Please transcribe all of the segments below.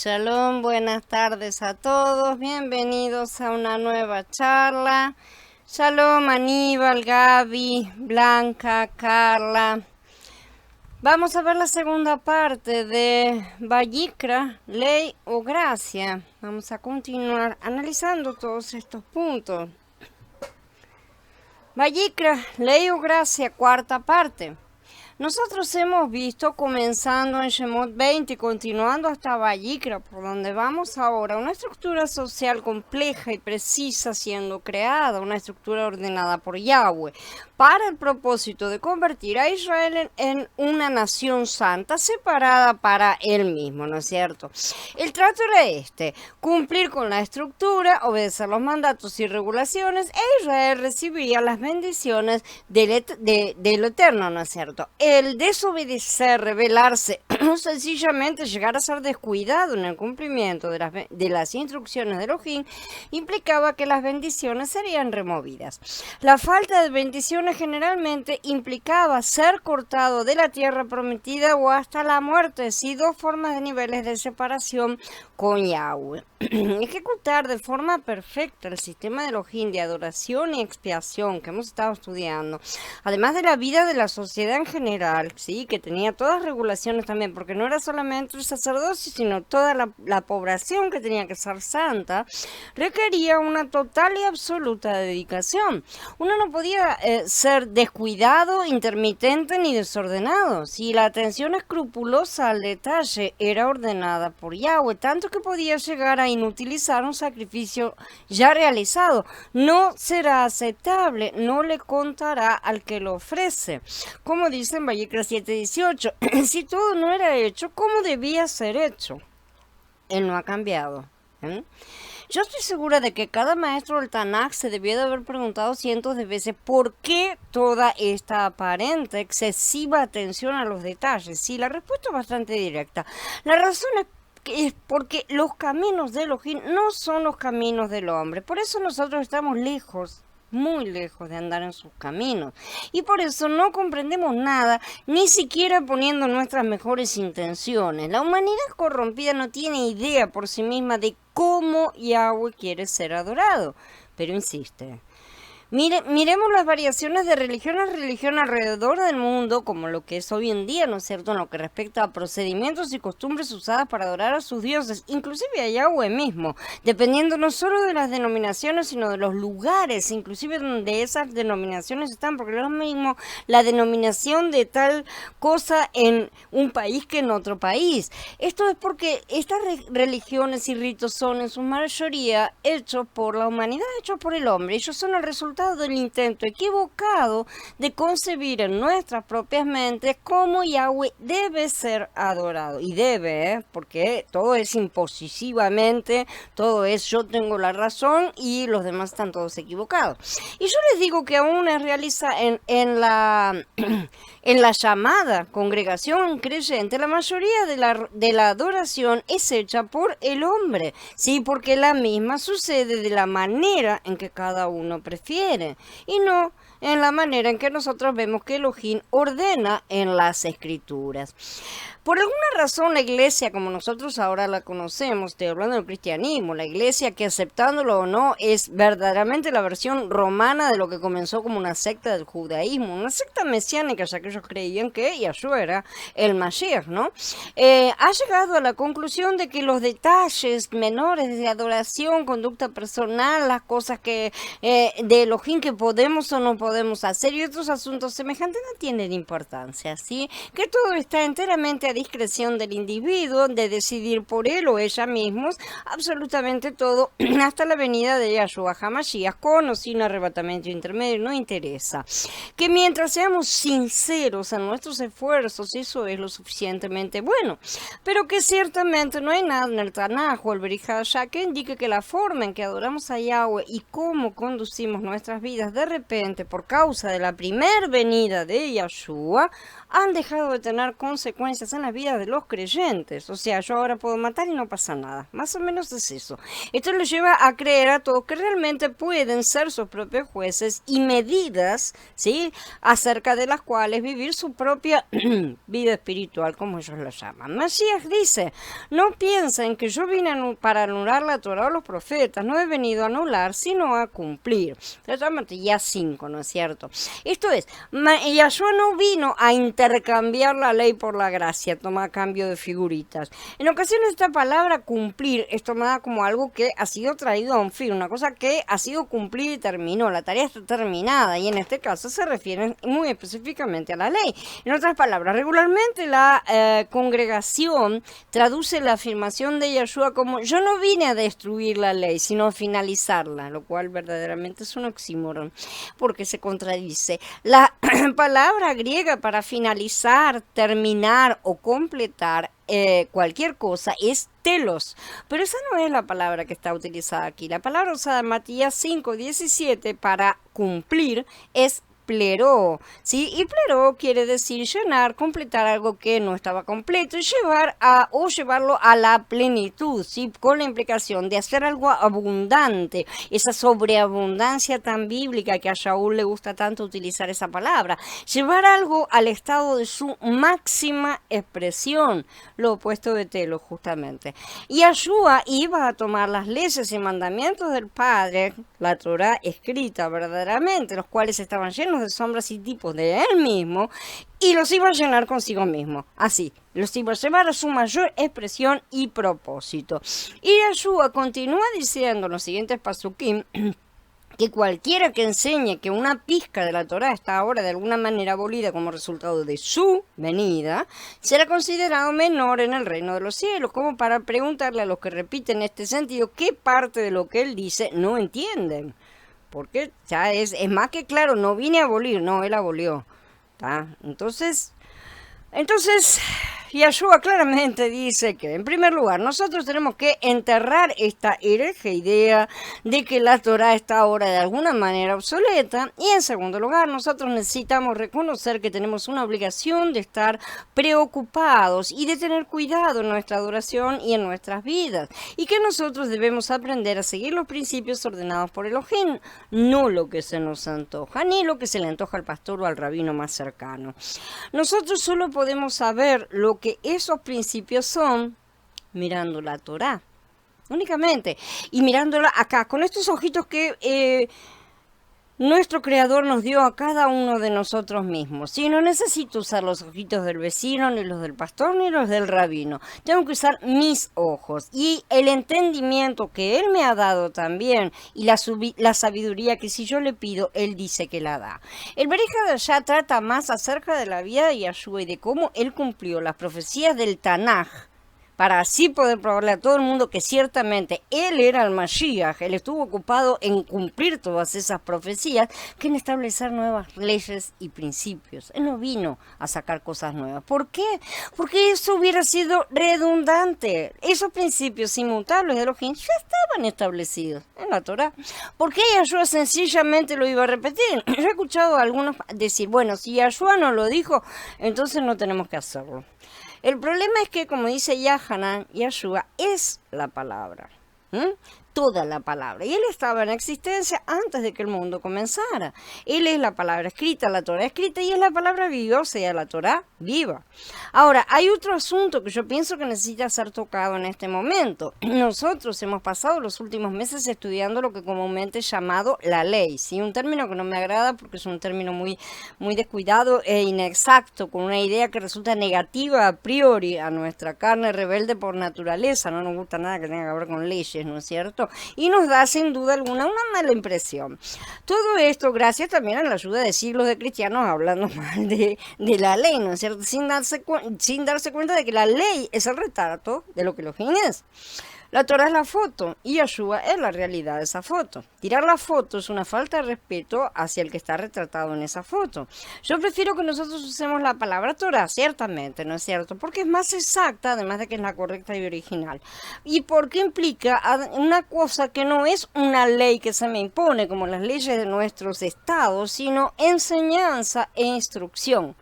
Shalom, buenas tardes a todos, bienvenidos a una nueva charla. Shalom, Aníbal, Gaby, Blanca, Carla. Vamos a ver la segunda parte de Vayikra, Ley o Gracia. Vamos a continuar analizando todos estos puntos. Vayikra, Ley o Gracia, cuarta parte. Nosotros hemos visto, comenzando en Shemot 20 y continuando hasta Vayikra, por donde vamos ahora, una estructura social compleja y precisa siendo creada, una estructura ordenada por Yahweh, para el propósito de convertir a Israel en una nación santa, separada para él mismo, ¿no es cierto? El trato era este: cumplir con la estructura, obedecer los mandatos y regulaciones, e Israel recibiría las bendiciones del Eterno, ¿no es cierto? El desobedecer, rebelarse, sencillamente llegar a ser descuidado en el cumplimiento de las instrucciones de Elohim, implicaba que las bendiciones serían removidas. La falta de bendiciones generalmente implicaba ser cortado de la tierra prometida o hasta la muerte, sí, dos formas de niveles de separación con Yahweh. Ejecutar de forma perfecta el sistema de Elohim de adoración y expiación que hemos estado estudiando, además de la vida de la sociedad en general, sí, que tenía todas las regulaciones también, porque no era solamente el sacerdocio, sino toda la población que tenía que ser santa, requería una total y absoluta dedicación. Uno no podía ser descuidado, intermitente ni desordenado. Si la atención escrupulosa al detalle era ordenada por Yahweh, tanto que podía llegar a inutilizar un sacrificio ya realizado, no será aceptable, no le contará al que lo ofrece. Como dice en Vayikra 7:18, si todo no era hecho, ¿cómo debía ser hecho? Él no ha cambiado. Yo estoy segura de que cada maestro del Tanaj se debió de haber preguntado cientos de veces por qué toda esta aparente excesiva atención a los detalles. Sí, la respuesta es bastante directa. La razón es porque los caminos de Elohim no son los caminos del hombre. Por eso nosotros estamos lejos, muy lejos de andar en sus caminos. Y por eso no comprendemos nada, ni siquiera poniendo nuestras mejores intenciones. La humanidad corrompida no tiene idea por sí misma de cómo Yahweh quiere ser adorado. Pero insiste. Miremos las variaciones de religión a religión alrededor del mundo, como lo que es hoy en día, ¿no es cierto?, en lo que respecta a procedimientos y costumbres usadas para adorar a sus dioses, inclusive a Yahweh mismo, dependiendo no solo de las denominaciones, sino de los lugares, inclusive donde esas denominaciones están, porque no es lo mismo la denominación de tal cosa en un país que en otro país. Esto es porque estas religiones y ritos son en su mayoría hechos por la humanidad, hechos por el hombre. Ellos son el resultado del intento equivocado de concebir en nuestras propias mentes cómo Yahweh debe ser adorado. Y debe, porque todo es impositivamente, todo es yo tengo la razón y los demás están todos equivocados. Y yo les digo que aún es realiza en la llamada congregación creyente, la mayoría de la adoración es hecha por el hombre, sí, porque la misma sucede de la manera en que cada uno prefiere, y no en la manera en que nosotros vemos que Elohim ordena en las escrituras. Por alguna razón la iglesia, como nosotros ahora la conocemos, estoy hablando del cristianismo, la iglesia que, aceptándolo o no, es verdaderamente la versión romana de lo que comenzó como una secta del judaísmo, una secta mesiánica, ya que ellos creían que Yahshua era el Mashiach, ¿no? Ha llegado a la conclusión de que los detalles menores de adoración, conducta personal, las cosas que de Elohim que podemos o no podemos hacer y otros asuntos semejantes no tienen importancia, ¿sí? Que todo está enteramente a discreción del individuo de decidir por él o ella mismos absolutamente todo hasta la venida de Yahshua HaMashiach, con o sin arrebatamiento intermedio, no interesa. Que mientras seamos sinceros en nuestros esfuerzos, eso es lo suficientemente bueno, pero que ciertamente no hay nada en el Tanaj o el Brit Hadashah que indique que la forma en que adoramos a Yahweh y cómo conducimos nuestras vidas de repente por causa de la primer venida de Yahshua han dejado de tener consecuencias en la vida de los creyentes. O sea, yo ahora puedo matar y no pasa nada. Más o menos es eso. Esto lo lleva a creer a todos que realmente pueden ser sus propios jueces y medidas, ¿sí?, acerca de las cuales vivir su propia vida espiritual, como ellos lo llaman. Mashiach dice, no piensen que yo vine para anular la Torah o los profetas, no he venido a anular, sino a cumplir. Se llama ya 5, ¿no es cierto? Esto es, Yahshua no vino a intercambiar la ley por la gracia, toma cambio de figuritas. En ocasiones esta palabra cumplir es tomada como algo que ha sido traído a un fin, una cosa que ha sido cumplida y terminó, la tarea está terminada, y en este caso se refiere muy específicamente a la ley. En otras palabras, regularmente la congregación traduce la afirmación de Yahshua como yo no vine a destruir la ley, sino a finalizarla, lo cual verdaderamente es un oxímoron, porque se contradice. La palabra griega para finalizar, terminar o completar cualquier cosa es telos, pero esa no es la palabra que está utilizada aquí. La palabra usada en Matías 5:17 para cumplir es pleró, ¿sí? Y pleró quiere decir llenar, completar algo que no estaba completo y llevarlo a la plenitud, ¿sí? Con la implicación de hacer algo abundante, esa sobreabundancia tan bíblica que a Shaul le gusta tanto utilizar esa palabra, llevar algo al estado de su máxima expresión, lo opuesto de telo justamente. Y Yahshua iba a tomar las leyes y mandamientos del Padre, la Torah escrita verdaderamente, los cuales estaban llenos de sombras y tipos de él mismo, y los iba a llenar consigo mismo, así, los iba a llevar a su mayor expresión y propósito. Y Yahshua continúa diciendo en los siguientes pasukim que cualquiera que enseñe que una pizca de la Torá está ahora de alguna manera abolida como resultado de su venida, será considerado menor en el reino de los cielos, como para preguntarle a los que repiten este sentido qué parte de lo que él dice no entienden. Porque ya es más que claro, no vine a abolir, no, él abolió. ¿Tá? Entonces, Yahshua claramente dice que, en primer lugar, nosotros tenemos que enterrar esta hereje idea de que la Torah está ahora de alguna manera obsoleta, y en segundo lugar, nosotros necesitamos reconocer que tenemos una obligación de estar preocupados y de tener cuidado en nuestra adoración y en nuestras vidas, y que nosotros debemos aprender a seguir los principios ordenados por Elohim, no lo que se nos antoja, ni lo que se le antoja al pastor o al rabino más cercano. Nosotros solo podemos saber lo que esos principios son mirando la Torá, únicamente, y mirándola acá, con estos ojitos que nuestro Creador nos dio a cada uno de nosotros mismos. ¿Sí? No necesito usar los ojitos del vecino, ni los del pastor, ni los del rabino. Tengo que usar mis ojos y el entendimiento que Él me ha dado también, y la sabiduría que si yo le pido, Él dice que la da. El Berij Hadashah trata más acerca de la vida de Yahshua y de cómo Él cumplió las profecías del Tanaj, para así poder probarle a todo el mundo que ciertamente él era el Mashiach. Él estuvo ocupado en cumplir todas esas profecías, que en establecer nuevas leyes y principios. Él no vino a sacar cosas nuevas. ¿Por qué? Porque eso hubiera sido redundante. Esos principios inmutables de Elohim ya estaban establecidos en la Torah. ¿Por qué Yahshua sencillamente lo iba a repetir? Yo he escuchado a algunos decir, bueno, si Yahshua no lo dijo, entonces no tenemos que hacerlo. El problema es que, como dice Yahanan, Yahshua es la palabra, toda la palabra. Y Él estaba en existencia antes de que el mundo comenzara. Él es la palabra escrita, la Torah escrita, y es la palabra viva, o sea, la Torah viva. Ahora, hay otro asunto que yo pienso que necesita ser tocado en este momento. Nosotros hemos pasado los últimos meses estudiando lo que comúnmente es llamado la ley, ¿sí? Un término que no me agrada porque es un término muy, muy descuidado e inexacto, con una idea que resulta negativa a priori a nuestra carne rebelde por naturaleza. No nos gusta nada que tenga que ver con leyes, ¿no es cierto? Y nos da sin duda alguna una mala impresión. Todo esto gracias también a la ayuda de siglos de cristianos hablando mal de la ley, ¿no es cierto? Sin darse cuenta de que la ley es el retrato de lo que Elohim es. La Torah es la foto y Yahshua es la realidad de esa foto. Tirar la foto es una falta de respeto hacia el que está retratado en esa foto. Yo prefiero que nosotros usemos la palabra Torah, ciertamente, ¿no es cierto? Porque es más exacta, además de que es la correcta y original. Y porque implica una cosa que no es una ley que se me impone, como las leyes de nuestros estados, sino enseñanza e instrucción.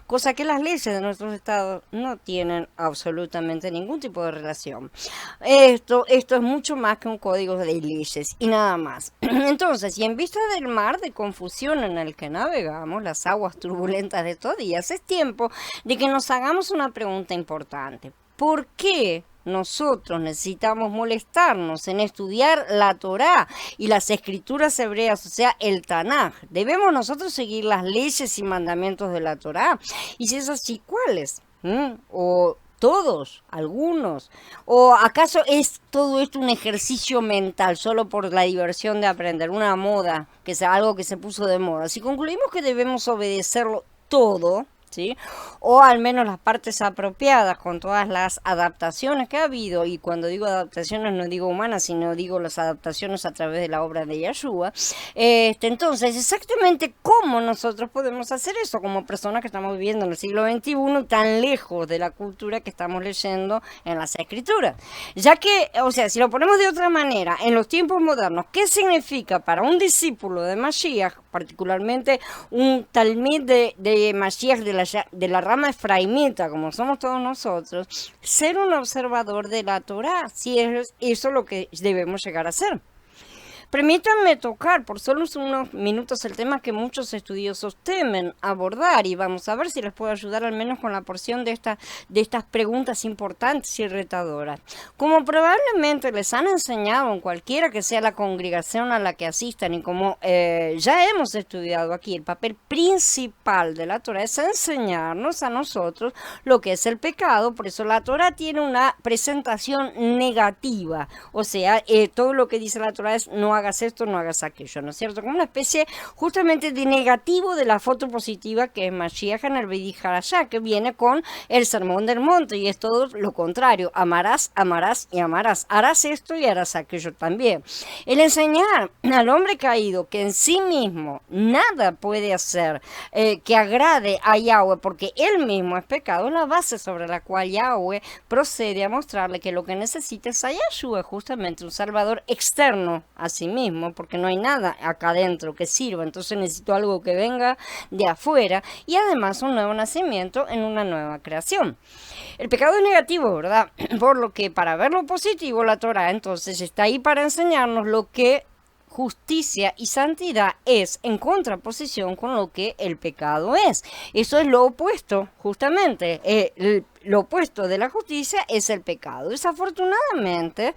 cosa que las leyes de nuestros estados no tienen absolutamente ningún tipo de relación. Esto es mucho más que un código de leyes y nada más. Entonces, y en vista del mar de confusión en el que navegamos, las aguas turbulentas de estos días, es tiempo de que nos hagamos una pregunta importante. ¿Por qué nosotros necesitamos molestarnos en estudiar la Torá y las escrituras hebreas, o sea, el Tanaj? ¿Debemos nosotros seguir las leyes y mandamientos de la Torá? Y si es así, ¿cuáles? ¿O todos? ¿Algunos? ¿O acaso es todo esto un ejercicio mental solo por la diversión de aprender? Una moda, que sea algo que se puso de moda. Si concluimos que debemos obedecerlo todo, ¿sí? O al menos las partes apropiadas con todas las adaptaciones que ha habido, y cuando digo adaptaciones no digo humanas, sino digo las adaptaciones a través de la obra de Yeshua. Entonces, exactamente cómo nosotros podemos hacer eso como personas que estamos viviendo en el siglo XXI, tan lejos de la cultura que estamos leyendo en las escrituras. Ya que, o sea, si lo ponemos de otra manera, en los tiempos modernos, ¿qué significa para un discípulo de Mashiach, particularmente un talmid de Mashiach de la rama efraimita, como somos todos nosotros, ser un observador de la Torá? Si es eso lo que debemos llegar a ser. Permítanme tocar por solo unos minutos el tema que muchos estudiosos temen abordar, y vamos a ver si les puedo ayudar al menos con la porción de estas preguntas importantes y retadoras. Como probablemente les han enseñado en cualquiera que sea la congregación a la que asistan, y como ya hemos estudiado aquí, el papel principal de la Torá es enseñarnos a nosotros lo que es el pecado. Por eso la Torá tiene una presentación negativa, o sea, todo lo que dice la Torá es no hagas esto, no hagas aquello, ¿no es cierto? Como una especie justamente de negativo de la foto positiva que es Mashiach en el Beit Harashá, que viene con el Sermón del Monte, y es todo lo contrario: amarás, amarás y amarás, harás esto y harás aquello también. El enseñar al hombre caído que en sí mismo nada puede hacer que agrade a Yahweh, porque él mismo es pecado, es la base sobre la cual Yahweh procede a mostrarle que lo que necesita es a Yahshua, justamente un salvador externo a sí mismo, porque no hay nada acá adentro que sirva, entonces necesito algo que venga de afuera, y además un nuevo nacimiento en una nueva creación. El pecado es negativo, ¿verdad? Por lo que, para ver lo positivo, la Torá entonces está ahí para enseñarnos lo que justicia y santidad es, en contraposición con lo que el pecado es. Eso es lo opuesto, justamente. Lo opuesto de la justicia es el pecado. Desafortunadamente,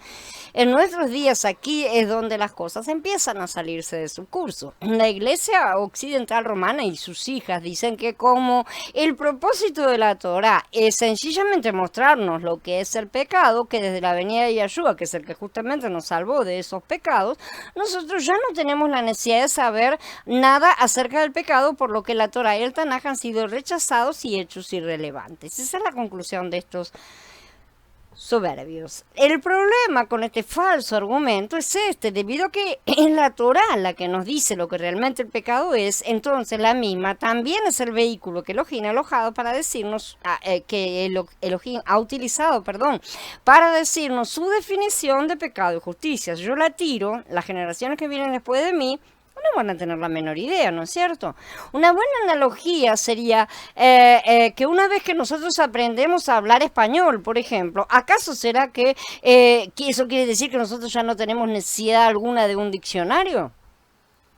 en nuestros días aquí es donde las cosas empiezan a salirse de su curso. La Iglesia Occidental Romana y sus hijas dicen que como el propósito de la Torá es sencillamente mostrarnos lo que es el pecado, que desde la venida de Yahshua, que es el que justamente nos salvó de esos pecados, nosotros ya no tenemos la necesidad de saber nada acerca del pecado, por lo que la Torá y el Tanaj han sido rechazados y hechos irrelevantes. Esa es la conclusión de estos soberbios. El problema con este falso argumento es debido a que es la Torá la que nos dice lo que realmente el pecado es, entonces la misma también es el vehículo que Elohim ha alojado para decirnos, Elohim ha utilizado, para decirnos su definición de pecado y justicia. Si yo la tiro, las generaciones que vienen después de mí no van a tener la menor idea, ¿no es cierto? Una buena analogía sería que una vez que nosotros aprendemos a hablar español, por ejemplo, ¿acaso será que eso quiere decir que nosotros ya no tenemos necesidad alguna de un diccionario?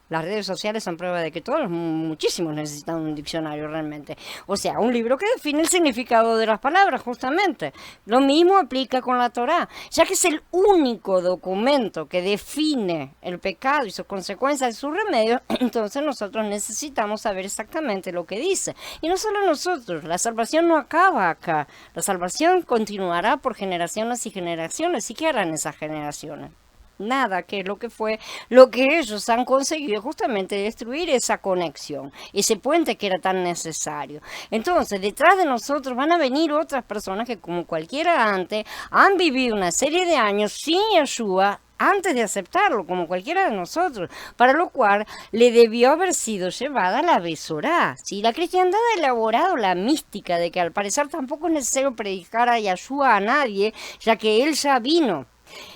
Las redes sociales son prueba de que todos, muchísimos, necesitan un diccionario realmente. O sea, un libro que define el significado de las palabras, justamente. Lo mismo aplica con la Torá, ya que es el único documento que define el pecado y sus consecuencias y sus remedios. Entonces nosotros necesitamos saber exactamente lo que dice. Y no solo nosotros, la salvación no acaba acá. La salvación continuará por generaciones y generaciones. ¿Y qué harán esas generaciones? Nada, que es lo que fue, lo que ellos han conseguido, justamente destruir esa conexión, ese puente que era tan necesario. Entonces, detrás de nosotros van a venir otras personas que, como cualquiera antes, han vivido una serie de años sin Yeshua antes de aceptarlo, como cualquiera de nosotros, para lo cual le debió haber sido llevada la Besorá. Si la cristiandad ha elaborado la mística de que al parecer tampoco es necesario predicar a Yeshua a nadie, ya que él ya vino.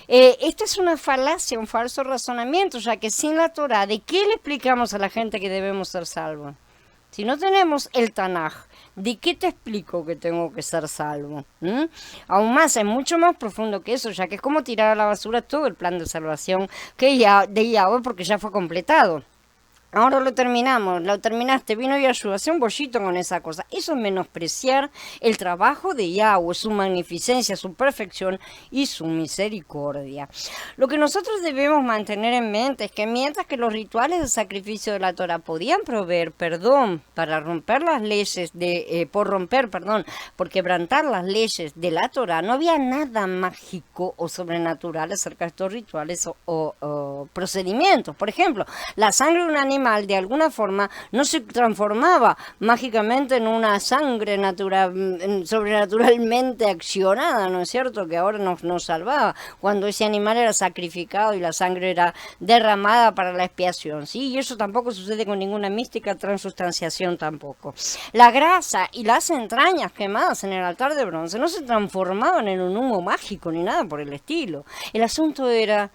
Esto es una falacia, un falso razonamiento, ya que sin la Torá, ¿de qué le explicamos a la gente que debemos ser salvos? Si no tenemos el Tanaj, ¿de qué te explico que tengo que ser salvo? Aún más, es mucho más profundo que eso, ya que es como tirar a la basura todo el plan de salvación de Yahweh porque ya fue completado. Ahora lo terminamos, lo terminaste, vino Yahshua, hace un bollito con esa cosa. Eso es menospreciar el trabajo de Yahweh, su magnificencia, su perfección y su misericordia. Lo que nosotros debemos mantener en mente es que mientras que los rituales de sacrificio de la Torah podían proveer perdón para romper las leyes por quebrantar las leyes de la Torah, no había nada mágico o sobrenatural acerca de estos rituales o procedimientos. Por ejemplo, la sangre de un animal de alguna forma no se transformaba mágicamente en una sangre sobrenaturalmente accionada, ¿no es cierto? Que ahora nos salvaba cuando ese animal era sacrificado y la sangre era derramada para la expiación, ¿sí? Y eso tampoco sucede con ninguna mística transustanciación tampoco. La grasa y las entrañas quemadas en el altar de bronce no se transformaban en un humo mágico ni nada por el estilo. El asunto era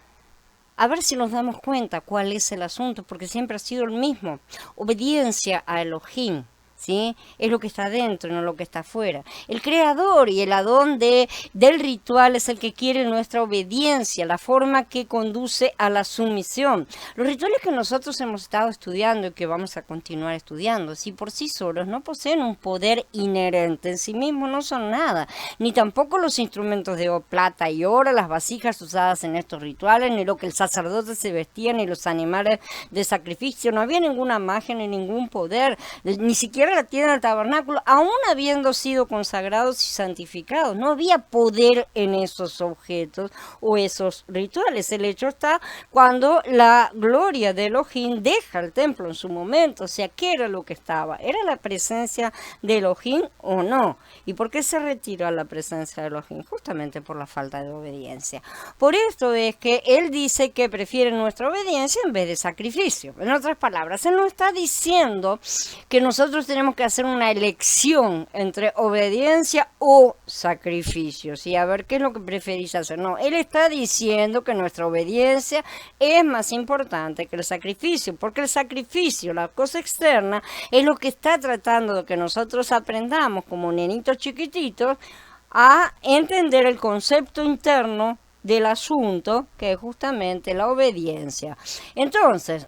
a ver si nos damos cuenta cuál es el asunto, porque siempre ha sido el mismo. Obediencia a Elohim, ¿sí? Es lo que está dentro, no lo que está afuera. El creador y el Adón del ritual es el que quiere nuestra obediencia, la forma que conduce a la sumisión. Los rituales que nosotros hemos estado estudiando y que vamos a continuar estudiando, si por sí solos no poseen un poder inherente en sí mismos, no son nada, ni tampoco los instrumentos de plata y oro, las vasijas usadas en estos rituales, ni lo que el sacerdote se vestía, ni los animales de sacrificio. No había ninguna magia ni ningún poder, ni siquiera la tienda del tabernáculo, aún habiendo sido consagrados y santificados. No había poder en esos objetos o esos rituales. El hecho está cuando la gloria de Elohim deja el templo en su momento. O sea, ¿qué era lo que estaba? ¿Era la presencia de Elohim o no? ¿Y por qué se retira la presencia de Elohim? Justamente por la falta de obediencia. Por esto es que él dice que prefiere nuestra obediencia en vez de sacrificio. En otras palabras, él no está diciendo que nosotros tenemos que hacer una elección entre obediencia o sacrificio, ¿sí? A ver qué es lo que preferís hacer. No, él está diciendo que nuestra obediencia es más importante que el sacrificio, porque el sacrificio, la cosa externa, es lo que está tratando de que nosotros aprendamos como nenitos chiquititos a entender el concepto interno del asunto, que es justamente la obediencia. Entonces,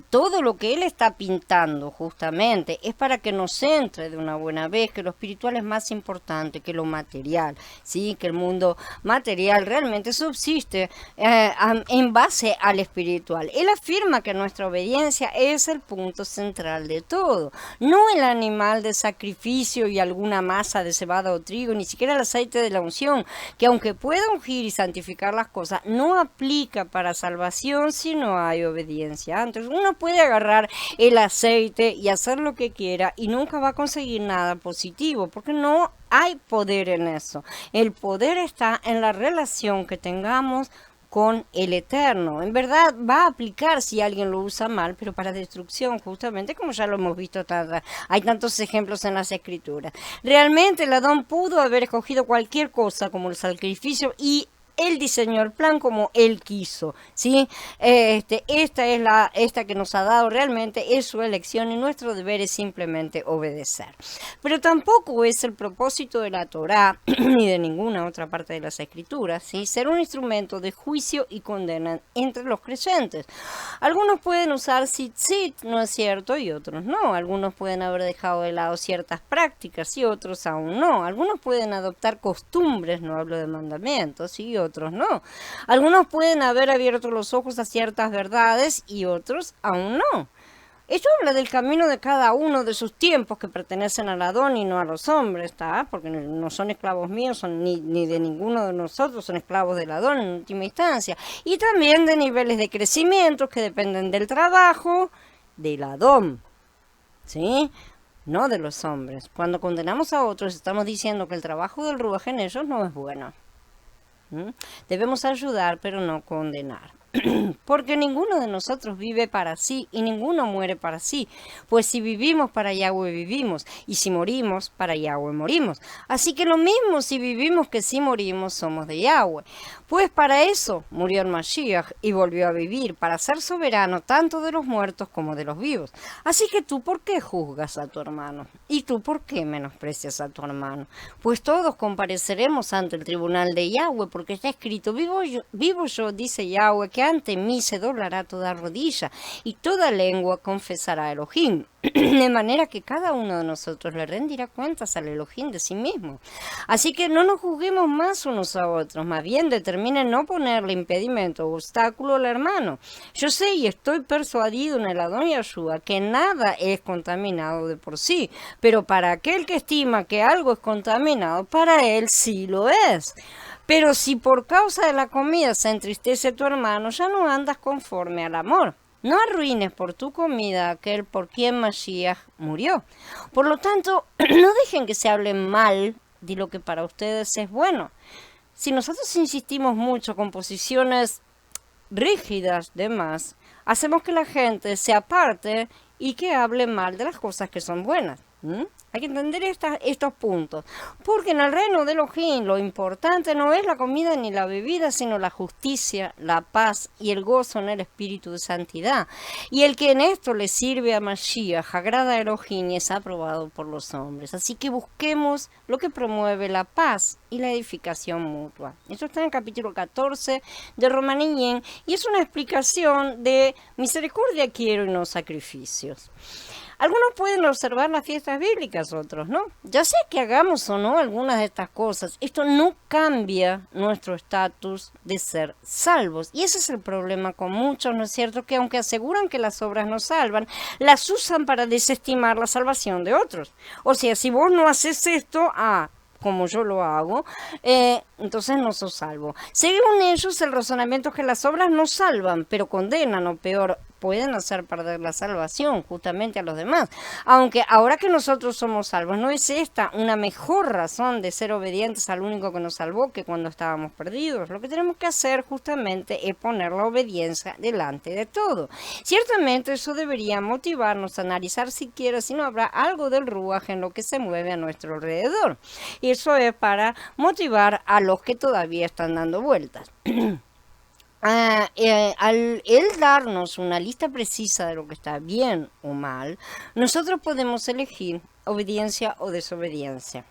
todo lo que él está pintando justamente es para que nos centre de una buena vez que lo espiritual es más importante que lo material, ¿sí? Que el mundo material realmente subsiste en base al espiritual. Él afirma que nuestra obediencia es el punto central de todo, no el animal de sacrificio y alguna masa de cebada o trigo, ni siquiera el aceite de la unción, que aunque pueda ungir y santificar las cosas, no aplica para salvación si no hay obediencia. Antes uno puede agarrar el aceite y hacer lo que quiera y nunca va a conseguir nada positivo porque no hay poder en eso. El poder está en la relación que tengamos con el Eterno. En verdad va a aplicar si alguien lo usa mal, pero para destrucción, justamente como ya lo hemos visto, hay tantos ejemplos en las Escrituras. Realmente el Adón pudo haber escogido cualquier cosa como el sacrificio y él diseñó el plan como él quiso, ¿sí? Esta que nos ha dado realmente es su elección y nuestro deber es simplemente obedecer. Pero tampoco es el propósito de la Torá ni de ninguna otra parte de las Escrituras, ¿sí? Ser un instrumento de juicio y condena entre los creyentes. Algunos pueden usar tzitzit, ¿no es cierto? Y otros no. Algunos pueden haber dejado de lado ciertas prácticas y otros aún no. Algunos pueden adoptar costumbres, no hablo de mandamientos, y otros no. Algunos pueden haber abierto los ojos a ciertas verdades y otros aún no. Esto habla del camino de cada uno de sus tiempos que pertenecen al Adón y no a los hombres, ¿está? Porque no son esclavos míos ni de ninguno de nosotros, son esclavos del Adón en última instancia. Y también de niveles de crecimiento que dependen del trabajo del Adón, ¿sí? No de los hombres. Cuando condenamos a otros estamos diciendo que el trabajo del Ruaj en ellos no es bueno. Debemos ayudar, pero no condenar. Porque ninguno de nosotros vive para sí y ninguno muere para sí. Pues si vivimos para Yahweh vivimos y si morimos para Yahweh morimos. Así que lo mismo si vivimos que si morimos somos de Yahweh. Pues para eso murió el Mashiach y volvió a vivir, para ser soberano tanto de los muertos como de los vivos. Así que tú, ¿por qué juzgas a tu hermano? ¿Y tú por qué menosprecias a tu hermano? Pues todos compareceremos ante el tribunal de Yahweh, porque está escrito, vivo yo, dice Yahweh, que ante mí se doblará toda rodilla y toda lengua confesará a Elohim. De manera que cada uno de nosotros le rendirá cuentas al Elohim de sí mismo. Así que no nos juzguemos más unos a otros, más bien determinen no ponerle impedimento o obstáculo al hermano. Yo sé y estoy persuadido en el Adón Yahshua que nada es contaminado de por sí, pero para aquel que estima que algo es contaminado, para él sí lo es. Pero si por causa de la comida se entristece tu hermano, ya no andas conforme al amor. No arruines por tu comida a aquel por quien Mashiach murió. Por lo tanto, no dejen que se hable mal de lo que para ustedes es bueno. Si nosotros insistimos mucho con posiciones rígidas de más, hacemos que la gente se aparte y que hable mal de las cosas que son buenas. Hay que entender estos puntos, porque en el reino de Elohim lo importante no es la comida ni la bebida, sino la justicia, la paz y el gozo en el espíritu de santidad. Y el que en esto le sirve a Mashiach agrada a Elohim y es aprobado por los hombres. Así que busquemos lo que promueve la paz y la edificación mutua. Esto está en el capítulo 14 de Romaníen y es una explicación de misericordia quiero y no sacrificios. Algunos pueden observar las fiestas bíblicas, otros no. Ya sea que hagamos o no algunas de estas cosas, esto no cambia nuestro estatus de ser salvos. Y ese es el problema con muchos, ¿no es cierto? Que aunque aseguran que las obras nos salvan, las usan para desestimar la salvación de otros. O sea, si vos no haces esto, como yo lo hago, entonces no sos salvo. Según ellos, el razonamiento es que las obras no salvan, pero condenan, o peor, pueden hacer perder la salvación justamente a los demás. Aunque ahora que nosotros somos salvos, ¿no es esta una mejor razón de ser obedientes al único que nos salvó que cuando estábamos perdidos? Lo que tenemos que hacer justamente es poner la obediencia delante de todo. Ciertamente eso debería motivarnos a analizar siquiera si no habrá algo del Ruaj en lo que se mueve a nuestro alrededor. Y eso es para motivar a los que todavía están dando vueltas. Al él darnos una lista precisa de lo que está bien o mal, nosotros podemos elegir obediencia o desobediencia.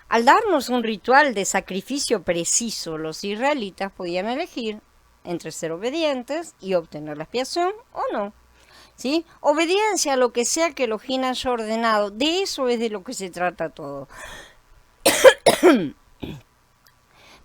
Al darnos un ritual de sacrificio preciso, los israelitas podían elegir entre ser obedientes y obtener la expiación o no. ¿Sí? Obediencia a lo que sea que Elohim haya ordenado, de eso es de lo que se trata todo.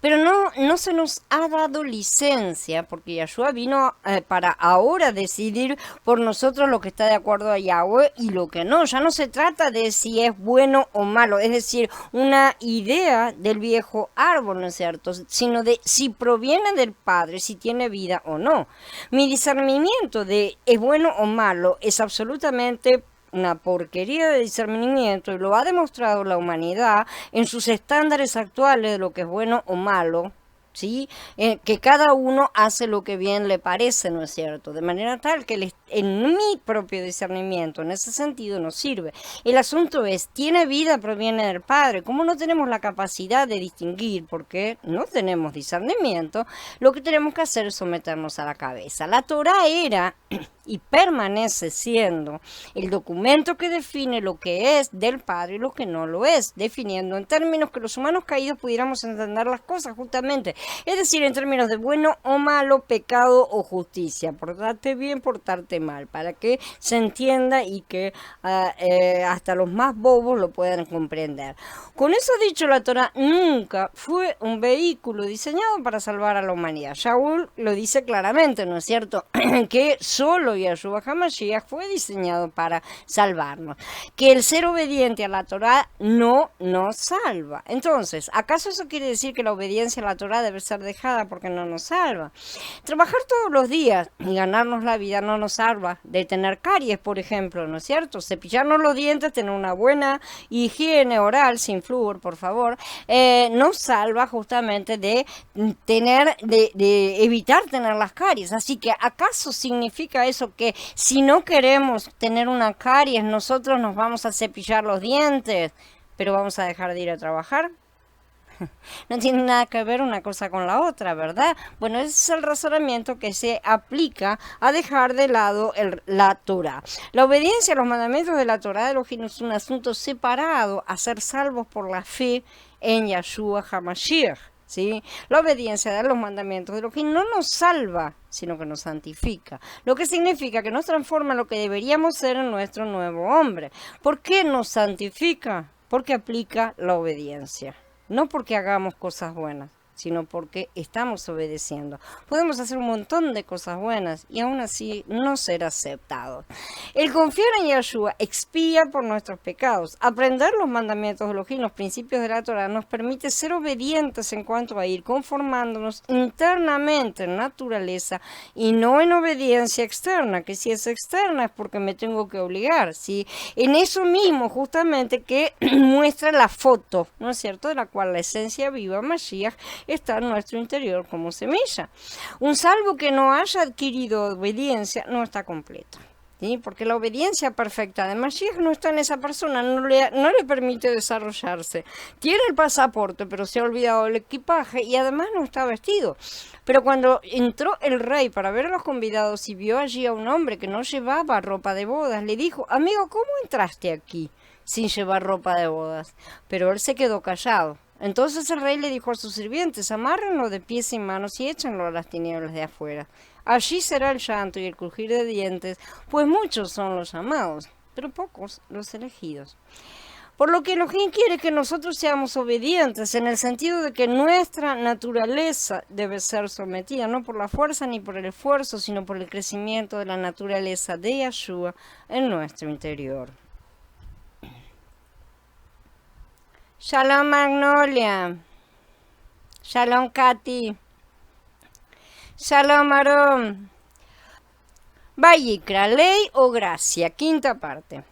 Pero no se nos ha dado licencia, porque Yahshua vino para ahora decidir por nosotros lo que está de acuerdo a Yahweh y lo que no. Ya no se trata de si es bueno o malo, es decir, una idea del viejo árbol, ¿no es cierto? Sino de si proviene del Padre, si tiene vida o no. Mi discernimiento de es bueno o malo es absolutamente una porquería de discernimiento y lo ha demostrado la humanidad en sus estándares actuales de lo que es bueno o malo, ¿sí? Que cada uno hace lo que bien le parece, ¿no es cierto? De manera tal que en mi propio discernimiento, en ese sentido, nos sirve. El asunto es, ¿tiene vida, proviene del Padre? Como no tenemos la capacidad de distinguir, porque no tenemos discernimiento, lo que tenemos que hacer es someternos a la cabeza. La Torá era y permanece siendo el documento que define lo que es del Padre y lo que no lo es, definiendo en términos que los humanos caídos pudiéramos entender las cosas justamente, es decir, en términos de bueno o malo, pecado o justicia, portarte bien, portarte mal, para que se entienda y que hasta los más bobos lo puedan comprender. Con eso dicho, la Torá nunca fue un vehículo diseñado para salvar a la humanidad. Shaul lo dice claramente, ¿no es cierto? Que solo Yahshua HaMashiach fue diseñado para salvarnos. Que el ser obediente a la Torá no nos salva. Entonces, ¿acaso eso quiere decir que la obediencia a la Torá debe ser dejada porque no nos salva? Trabajar todos los días y ganarnos la vida no nos salva de tener caries, por ejemplo, ¿no es cierto? Cepillarnos los dientes, tener una buena higiene oral, sin flúor, por favor, nos salva justamente de evitar tener las caries. Así que, ¿acaso significa eso que si no queremos tener una caries, nosotros nos vamos a cepillar los dientes, pero vamos a dejar de ir a trabajar? No tiene nada que ver una cosa con la otra, ¿verdad? Bueno, ese es el razonamiento que se aplica a dejar de lado la Torah. La obediencia a los mandamientos de la Torah de Elohim es un asunto separado a ser salvos por la fe en Yahshua HaMashiach. ¿Sí? La obediencia a los mandamientos de Elohim no nos salva, sino que nos santifica, lo que significa que nos transforma en lo que deberíamos ser en nuestro nuevo hombre. ¿Por qué nos santifica? Porque aplica la obediencia, no porque hagamos cosas buenas, sino porque estamos obedeciendo. Podemos hacer un montón de cosas buenas y aún así no ser aceptados. El confiar en Yahshua expía por nuestros pecados. Aprender los mandamientos de Elohim, los principios de la Torah, nos permite ser obedientes en cuanto a ir conformándonos internamente en naturaleza y no en obediencia externa, que si es externa es porque me tengo que obligar, ¿sí? En eso mismo justamente que muestra la foto, ¿no es cierto?, de la cual la esencia viva, Mashiach, está en nuestro interior como semilla. Un salvo que no haya adquirido obediencia no está completo, ¿sí? Porque la obediencia perfecta de Mashiach no está en esa persona, no le permite desarrollarse. Tiene el pasaporte, pero se ha olvidado el equipaje y además no está vestido. Pero cuando entró el rey para ver a los convidados y vio allí a un hombre que no llevaba ropa de bodas, le dijo: amigo, ¿cómo entraste aquí sin llevar ropa de bodas? Pero él se quedó callado. Entonces el rey le dijo a sus sirvientes: amárrenlo de pies y manos y échenlo a las tinieblas de afuera. Allí será el llanto y el crujir de dientes, pues muchos son los llamados, pero pocos los elegidos. Por lo que Elohim quiere que nosotros seamos obedientes, en el sentido de que nuestra naturaleza debe ser sometida, no por la fuerza ni por el esfuerzo, sino por el crecimiento de la naturaleza de Yahshua en nuestro interior. Shalom Magnolia, Shalom Katy, Shalom Aarón. Vayikra, ley o gracia, quinta parte.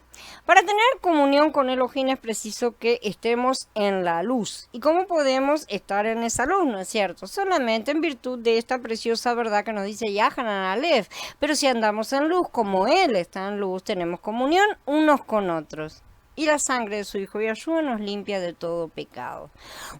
Para tener comunión con Elohim es preciso que estemos en la luz. ¿Y cómo podemos estar en esa luz? ¿No es cierto? Solamente en virtud de esta preciosa verdad que nos dice Yahanan Aleph. Pero si andamos en luz, como Él está en luz, tenemos comunión unos con otros. Y la sangre de su Hijo Yahshua nos limpia de todo pecado.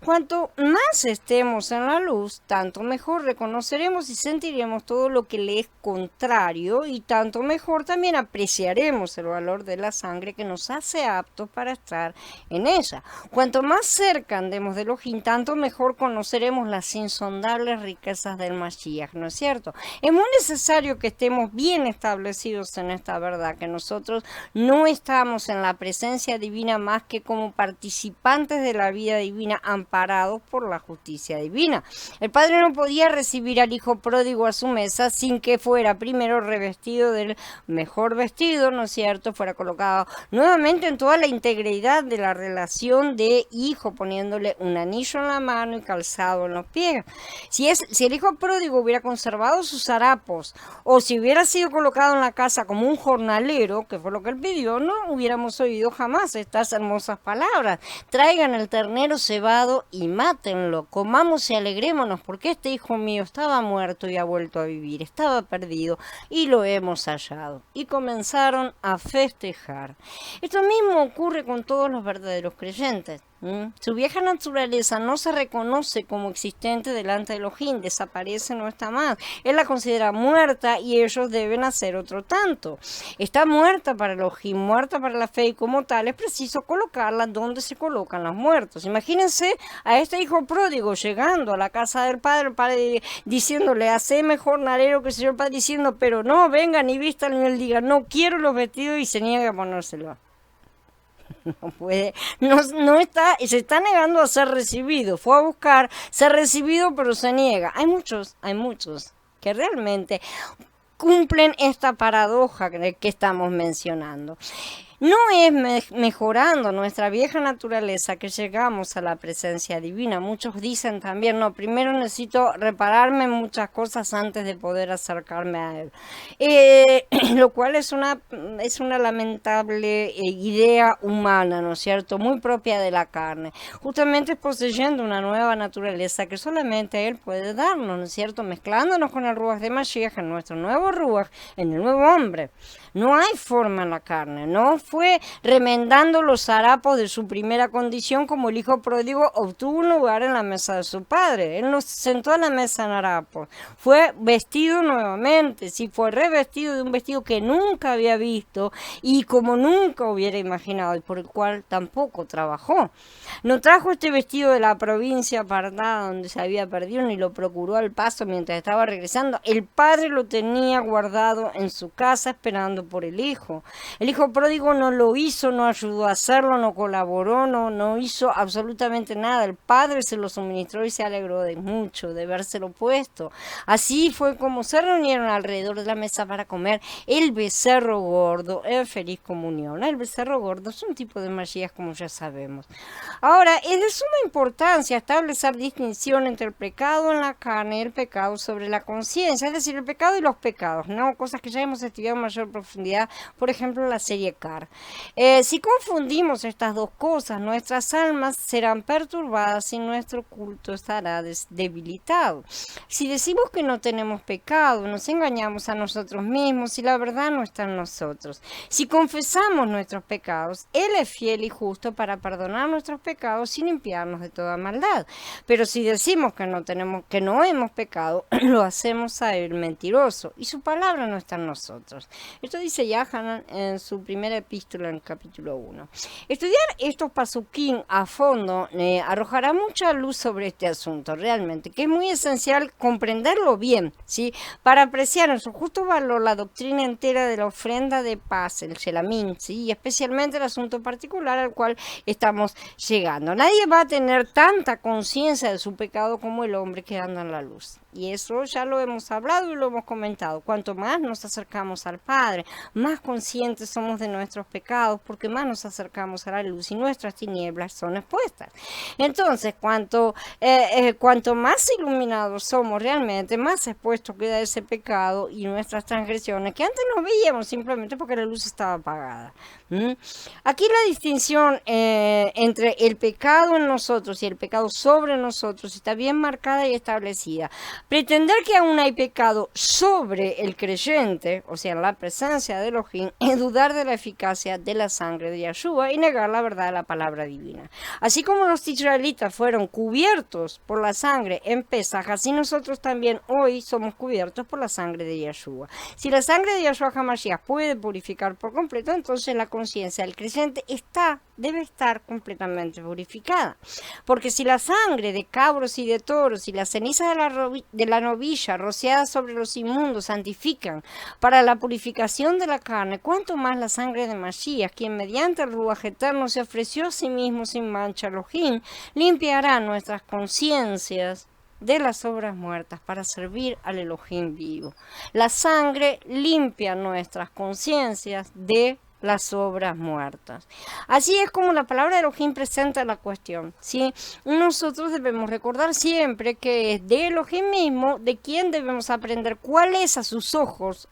Cuanto más estemos en la luz, tanto mejor reconoceremos y sentiremos todo lo que le es contrario, y tanto mejor también apreciaremos el valor de la sangre que nos hace aptos para estar en ella. Cuanto más cerca andemos de Elohim, tanto mejor conoceremos las insondables riquezas del Mashiach, ¿no es cierto? Es muy necesario que estemos bien establecidos en esta verdad, que nosotros no estamos en la presencia divina más que como participantes de la vida divina, amparados por la justicia divina. El padre no podía recibir al hijo pródigo a su mesa sin que fuera primero revestido del mejor vestido, ¿no es cierto?, fuera colocado nuevamente en toda la integridad de la relación de hijo, poniéndole un anillo en la mano y calzado en los pies. Si el hijo pródigo hubiera conservado sus harapos, o si hubiera sido colocado en la casa como un jornalero, que fue lo que él pidió, no hubiéramos oído jamás estas hermosas palabras: traigan el ternero cebado y mátenlo, comamos y alegrémonos, porque este hijo mío estaba muerto y ha vuelto a vivir, estaba perdido y lo hemos hallado. Y comenzaron a festejar. Esto mismo ocurre con todos los verdaderos creyentes. Su vieja naturaleza no se reconoce como existente delante de Elohim, desaparece, no está más. Él la considera muerta y ellos deben hacer otro tanto. Está muerta para Elohim, muerta para la fe, y como tal es preciso colocarla donde se colocan los muertos. Imagínense a este hijo pródigo llegando a la casa del padre, el padre diciéndole: haceme jornalero, que el señor padre diciendo: pero no, vengan y vistan, y él diga: no quiero los vestidos, y se niega a ponérselo. No puede, no está, se está negando a ser recibido. Fue a buscar ser recibido, pero se niega. Hay muchos que realmente cumplen esta paradoja que estamos mencionando. No es mejorando nuestra vieja naturaleza que llegamos a la presencia divina. Muchos dicen también: no, primero necesito repararme en muchas cosas antes de poder acercarme a Él. Lo cual es una lamentable idea humana, ¿no es cierto?, muy propia de la carne. Justamente es poseyendo una nueva naturaleza que solamente Él puede darnos, ¿no es cierto?, mezclándonos con el Ruach de Mashiach, en nuestro nuevo Ruach, en el nuevo hombre. No hay forma en la carne, no fue remendando los harapos de su primera condición, como el hijo pródigo obtuvo un lugar en la mesa de su padre. Él no se sentó a la mesa en harapos, fue vestido nuevamente, sí, fue revestido de un vestido que nunca había visto y como nunca hubiera imaginado y por el cual tampoco trabajó. No trajo este vestido de la provincia apartada donde se había perdido ni lo procuró al paso mientras estaba regresando. El padre lo tenía guardado en su casa esperando por el hijo. El hijo pródigo no lo hizo, no ayudó a hacerlo, no colaboró, no hizo absolutamente nada. El padre se lo suministró y se alegró de mucho de habérselo puesto. Así fue como se reunieron alrededor de la mesa para comer el becerro gordo en feliz comunión. El becerro gordo es un tipo de Mashiach, como ya sabemos. Ahora, es de suma importancia establecer distinción entre el pecado en la carne y el pecado sobre la conciencia, es decir, el pecado y los pecados, ¿no? Cosas que ya hemos estudiado en mayor profundidad, por ejemplo, en la serie CAR. Si confundimos estas dos cosas, nuestras almas serán perturbadas y nuestro culto estará debilitado. Si decimos que no tenemos pecado, nos engañamos a nosotros mismos y la verdad no está en nosotros. Si confesamos nuestros pecados, Él es fiel y justo para perdonar nuestros pecados sin limpiarnos de toda maldad. Pero si decimos que no hemos pecado, lo hacemos a Él mentiroso y su palabra no está en nosotros. Esto dice Yahanan en su primera epístola en capítulo 1. Estudiar estos pasuquín a fondo arrojará mucha luz sobre este asunto, realmente, que es muy esencial comprenderlo bien, ¿sí? Para apreciar en su justo valor la doctrina entera de la ofrenda de paz, el Shelamín, ¿sí? Y especialmente el asunto particular al cual estamos llegando. Nadie va a tener tanta conciencia de su pecado como el hombre que anda en la luz. Y eso ya lo hemos hablado y lo hemos comentado. Cuanto más nos acercamos al Padre, más conscientes somos de nuestros pecados, porque más nos acercamos a la luz y nuestras tinieblas son expuestas. Entonces, cuanto más iluminados somos realmente, más expuesto queda ese pecado y nuestras transgresiones, que antes no veíamos simplemente porque la luz estaba apagada. Aquí la distinción entre el pecado en nosotros y el pecado sobre nosotros está bien marcada y establecida. Pretender que aún hay pecado sobre el creyente, o sea, la presencia de Elohim, es dudar de la eficacia de la sangre de Yahshua y negar la verdad de la palabra divina. Así como los israelitas fueron cubiertos por la sangre en Pesaj, así nosotros también hoy somos cubiertos por la sangre de Yahshua. Si la sangre de Yahshua HaMashiach puede purificar por completo, entonces la conciencia del creyente debe estar completamente purificada. Porque si la sangre de cabros y de toros y la ceniza de la novilla rociada sobre los inmundos santifican para la purificación de la carne, cuanto más la sangre de Mashiach, quien mediante el Ruaj eterno se ofreció a sí mismo sin mancha a Elohim, limpiará nuestras conciencias de las obras muertas para servir al Elohim vivo. La sangre limpia nuestras conciencias de las obras muertas. Así es como la palabra de Elohim presenta la cuestión, ¿sí? Nosotros debemos recordar siempre que es de Elohim mismo de quien debemos aprender cuál es a sus ojos,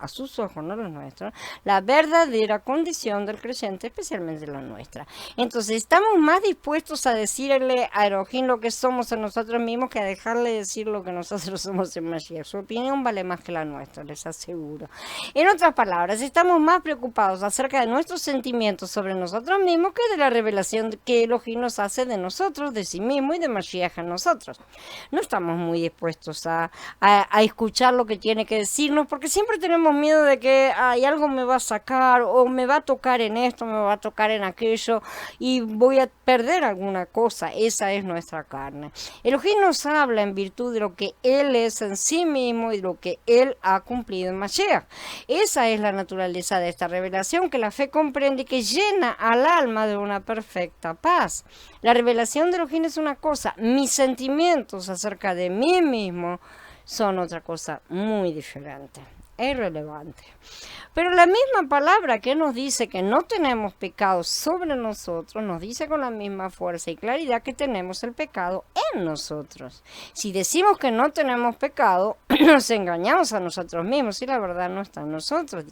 no los nuestros, la verdadera condición del creyente, especialmente la nuestra. Entonces estamos más dispuestos a decirle a Elohim lo que somos a nosotros mismos que a dejarle decir lo que nosotros somos en Mashiach. Su opinión vale más que la nuestra, les aseguro. En otras palabras, estamos más preocupados acerca de nuestros sentimientos sobre nosotros mismos que de la revelación que Elohim nos hace de nosotros, de sí mismo y de Mashiach en nosotros. No estamos muy dispuestos a escuchar lo que tiene que decirnos porque siempre tenemos miedo de que algo me va a sacar o me va a tocar en esto, me va a tocar en aquello y voy a perder alguna cosa. Esa es nuestra carne. Elohim nos habla en virtud de lo que Él es en sí mismo y de lo que Él ha cumplido en Mashiach. Esa es la naturaleza de esta revelación que la fe comprende y que llena al alma de una perfecta paz. La revelación de Elohim es una cosa, mis sentimientos acerca de mí mismo son otra cosa muy diferente. Es irrelevante. Pero la misma palabra que nos dice que no tenemos pecado sobre nosotros, nos dice con la misma fuerza y claridad que tenemos el pecado en nosotros. Si decimos que no tenemos pecado, nos engañamos a nosotros mismos y la verdad no está en nosotros,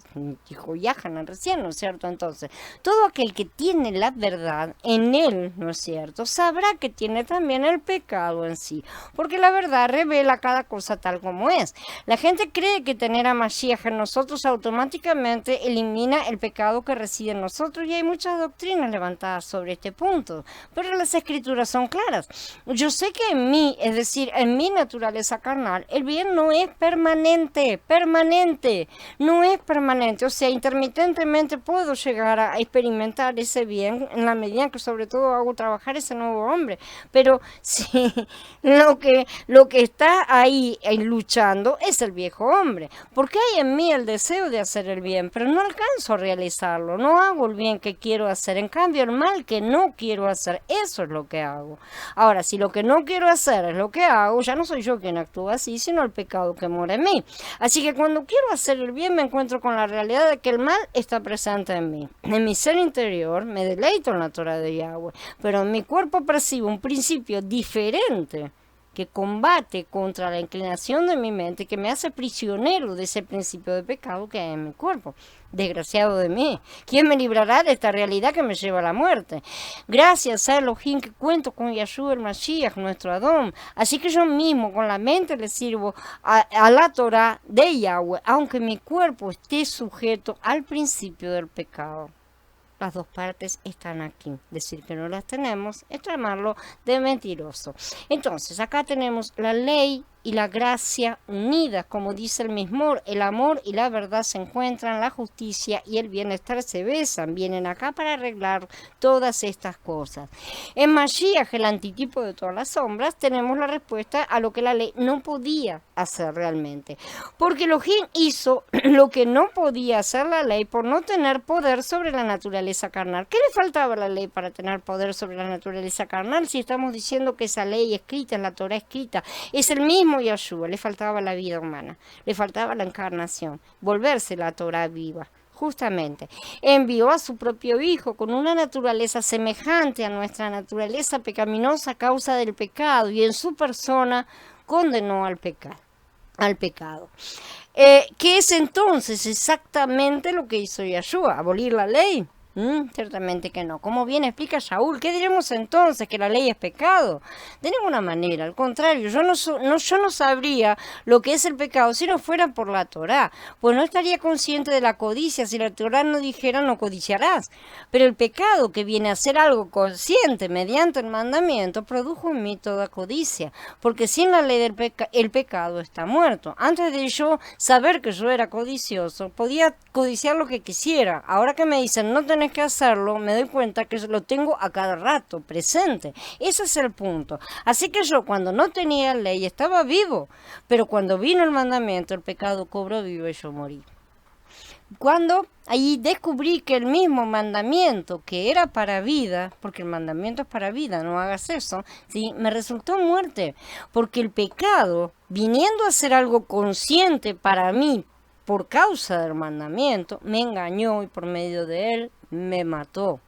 dijo Yahanan recién, ¿no es cierto? Entonces, todo aquel que tiene la verdad en él, ¿no es cierto?, sabrá que tiene también el pecado en sí, porque la verdad revela cada cosa tal como es. La gente cree que tener a Mashiach Mashiach en nosotros automáticamente elimina el pecado que reside en nosotros, y hay muchas doctrinas levantadas sobre este punto, pero las escrituras son claras. Yo sé que en mí, es decir, en mi naturaleza carnal, el bien no es permanente, no es permanente, o sea, intermitentemente puedo llegar a experimentar ese bien en la medida que sobre todo hago trabajar ese nuevo hombre, pero si lo que está ahí luchando es el viejo hombre, porque hay en mí el deseo de hacer el bien, pero no alcanzo a realizarlo, no hago el bien que quiero hacer, en cambio el mal que no quiero hacer, eso es lo que hago. Ahora, si lo que no quiero hacer es lo que hago, ya no soy yo quien actúa así, sino el pecado que mora en mí. Así que cuando quiero hacer el bien me encuentro con la realidad de que el mal está presente en mí. En mi ser interior me deleito en la Torah de Yahweh, pero en mi cuerpo percibo un principio diferente que combate contra la inclinación de mi mente, que me hace prisionero de ese principio de pecado que hay en mi cuerpo. Desgraciado de mí, ¿quién me librará de esta realidad que me lleva a la muerte? Gracias a Elohim que cuento con Yahshua el Mashiach, nuestro Adón. Así que yo mismo con la mente le sirvo a la Torah de Yahweh, aunque mi cuerpo esté sujeto al principio del pecado. Las dos partes están aquí. Decir que no las tenemos es llamarlo de mentiroso. Entonces, acá tenemos la ley y la gracia unidas, como dice el Mismor, el amor y la verdad se encuentran, la justicia y el bienestar se besan, vienen acá para arreglar todas estas cosas. En Mashiach, el antitipo de todas las sombras, tenemos la respuesta a lo que la ley no podía hacer realmente, porque Elohim hizo lo que no podía hacer la ley por no tener poder sobre la naturaleza carnal. ¿Qué le faltaba a la ley para tener poder sobre la naturaleza carnal si estamos diciendo que esa ley escrita, la Torah escrita, es el mismo Yahshua? Le faltaba la vida humana, le faltaba la encarnación, volverse la Torah viva. Justamente, envió a su propio Hijo con una naturaleza semejante a nuestra naturaleza pecaminosa a causa del pecado, y en su persona condenó al pecado. ¿Qué es entonces exactamente lo que hizo Yahshua? ¿Abolir la ley? Ciertamente que no. Como bien explica Shaul, ¿qué diremos entonces? ¿Que la ley es pecado? De ninguna manera, al contrario, yo no sabría lo que es el pecado si no fuera por la Torá, pues no estaría consciente de la codicia si la Torá no dijera no codiciarás. Pero el pecado, que viene a ser algo consciente mediante el mandamiento, produjo en mí toda codicia, porque sin la ley el pecado está muerto. Antes de yo saber que yo era codicioso, podía codiciar lo que quisiera. Ahora que me dicen no tenés que hacerlo, me doy cuenta que lo tengo a cada rato presente. Ese es el punto. Así que yo, cuando no tenía ley, estaba vivo, pero cuando vino el mandamiento, el pecado cobró vivo y yo morí. Cuando ahí descubrí que el mismo mandamiento, que era para vida, porque el mandamiento es para vida, no hagas eso, ¿sí?, me resultó muerte, porque el pecado, viniendo a ser algo consciente para mí, por causa del mandamiento, me engañó y por medio de él me mató.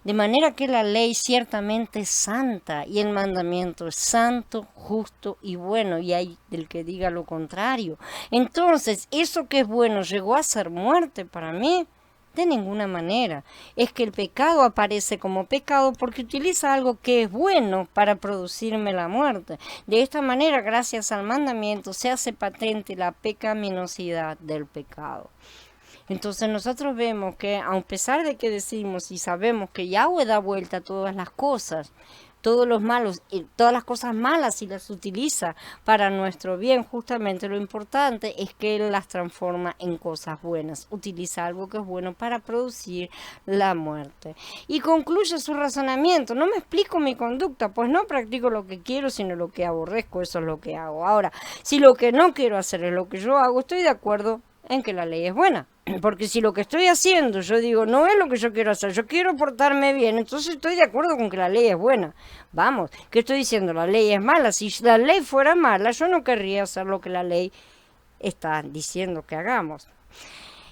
De manera que la ley ciertamente es santa y el mandamiento es santo, justo y bueno, y hay del que diga lo contrario. Entonces, ¿eso que es bueno llegó a ser muerte para mí? De ninguna manera. Es que el pecado aparece como pecado porque utiliza algo que es bueno para producirme la muerte. De esta manera, gracias al mandamiento, se hace patente la pecaminosidad del pecado. Entonces nosotros vemos que, a pesar de que decimos y sabemos que Yahweh da vuelta a todas las cosas, todos los malos, todas las cosas malas, y las utiliza para nuestro bien, justamente lo importante es que Él las transforma en cosas buenas, utiliza algo que es bueno para producir la muerte. Y concluye su razonamiento: no me explico mi conducta, pues no practico lo que quiero, sino lo que aborrezco, eso es lo que hago. Ahora, si lo que no quiero hacer es lo que yo hago, estoy de acuerdo en que la ley es buena. Porque si lo que estoy haciendo, yo digo, no es lo que yo quiero hacer, yo quiero portarme bien, entonces estoy de acuerdo con que la ley es buena. Vamos, ¿qué estoy diciendo? La ley es mala. Si la ley fuera mala, yo no querría hacer lo que la ley está diciendo que hagamos.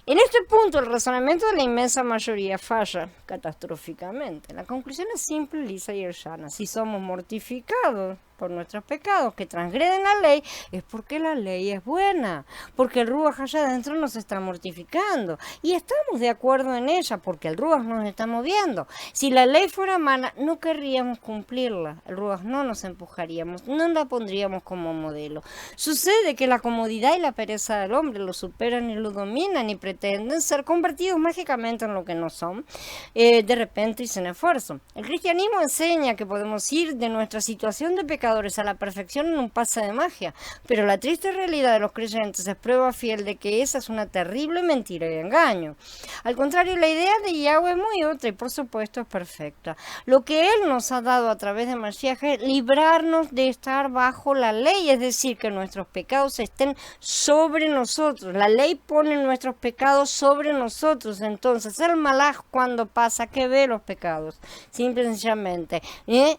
En este punto, el razonamiento de la inmensa mayoría falla catastróficamente. La conclusión es simple, lisa y llana. Si somos mortificados por nuestros pecados, que transgreden la ley, es porque la ley es buena, porque el Ruach allá adentro nos está mortificando y estamos de acuerdo en ella, porque el Ruach nos está moviendo. Si la ley fuera mala, no querríamos cumplirla, el Ruach no nos empujaríamos, no la pondríamos como modelo. Sucede que la comodidad y la pereza del hombre lo superan y lo dominan y pretenden ser convertidos mágicamente en lo que no son, de repente y sin esfuerzo. El cristianismo enseña que podemos ir de nuestra situación de pecadores a la perfección en un pase de magia, pero la triste realidad de los creyentes es prueba fiel de que esa es una terrible mentira y engaño. Al contrario, la idea de Yahweh es muy otra y por supuesto es perfecta. Lo que Él nos ha dado a través de Mashiach es librarnos de estar bajo la ley, es decir, que nuestros pecados estén sobre nosotros. La ley pone nuestros pecados sobre nosotros. Entonces, el malaj cuando pasa, que ve los pecados, simple y sencillamente.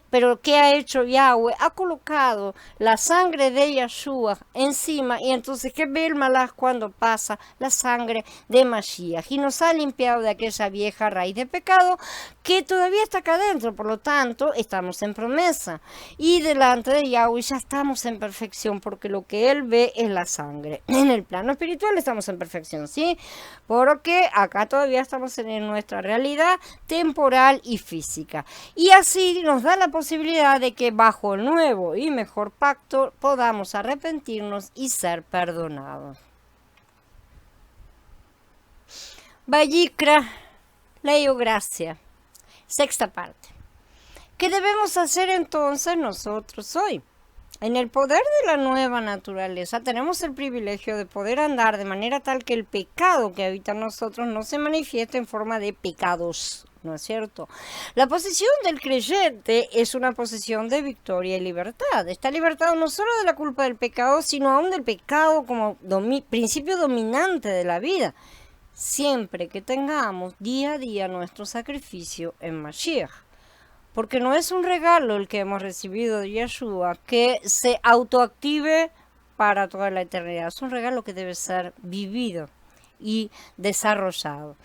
Pero ¿qué ha hecho Yahweh? Ha colocado la sangre de Yeshua encima y entonces, ¿qué ve el malaj cuando pasa? La sangre de Mashiach. Y nos ha limpiado de aquella vieja raíz de pecado que todavía está acá adentro. Por lo tanto, estamos en promesa. Y delante de Yahweh ya estamos en perfección porque lo que Él ve es la sangre. En el plano espiritual estamos en perfección, ¿sí? Porque acá todavía estamos en nuestra realidad temporal y física. Y así nos da la posibilidad de que bajo el nuevo y mejor pacto podamos arrepentirnos y ser perdonados. Vayikra, ley o gracia. Sexta parte. ¿Qué debemos hacer entonces nosotros hoy? En el poder de la nueva naturaleza tenemos el privilegio de poder andar de manera tal que el pecado que habita en nosotros no se manifieste en forma de pecados, ¿no es cierto? La posición del creyente es una posición de victoria y libertad. Está libertado no solo de la culpa del pecado, sino aún del pecado como principio dominante de la vida, siempre que tengamos día a día nuestro sacrificio en Mashiach. Porque no es un regalo el que hemos recibido de Yeshua que se autoactive para toda la eternidad. Es un regalo que debe ser vivido y desarrollado.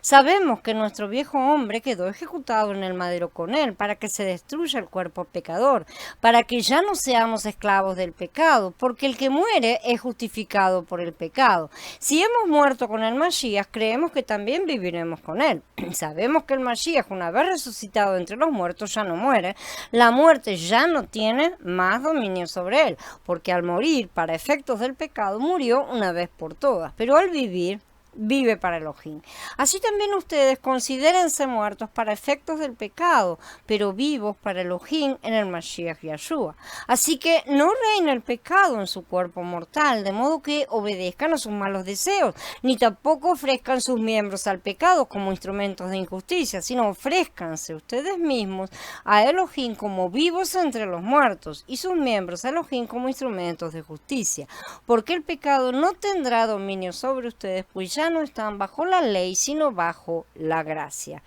Sabemos que nuestro viejo hombre quedó ejecutado en el madero con él para que se destruya el cuerpo pecador, para que ya no seamos esclavos del pecado, porque el que muere es justificado por el pecado. Si hemos muerto con el Mashiach, creemos que también viviremos con él. Sabemos que el Mashiach, una vez resucitado entre los muertos, ya no muere. La muerte ya no tiene más dominio sobre él, porque al morir para efectos del pecado murió una vez por todas, pero al vivir vive para Elohim. Así también ustedes considérense muertos para efectos del pecado, pero vivos para Elohim en el Mashiach Yeshua. Así que no reina el pecado en su cuerpo mortal, de modo que obedezcan a sus malos deseos, ni tampoco ofrezcan sus miembros al pecado como instrumentos de injusticia, sino ofrézcanse ustedes mismos a Elohim como vivos entre los muertos, y sus miembros a Elohim como instrumentos de justicia, porque el pecado no tendrá dominio sobre ustedes, pues ya no están bajo la ley, sino bajo la gracia.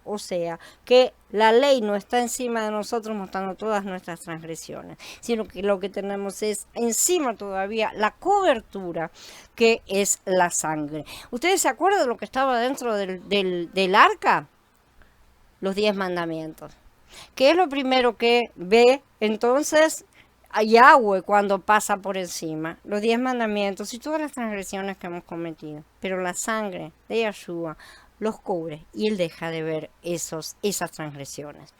O sea, que la ley no está encima de nosotros mostrando todas nuestras transgresiones, sino que lo que tenemos es encima todavía la cobertura que es la sangre. ¿Ustedes se acuerdan de lo que estaba dentro del arca? Los 10 mandamientos. ¿Qué es lo primero que ve entonces a Yahweh cuando pasa por encima? Los 10 mandamientos y todas las transgresiones que hemos cometido. Pero la sangre de Yeshua los cubre y él deja de ver esas transgresiones.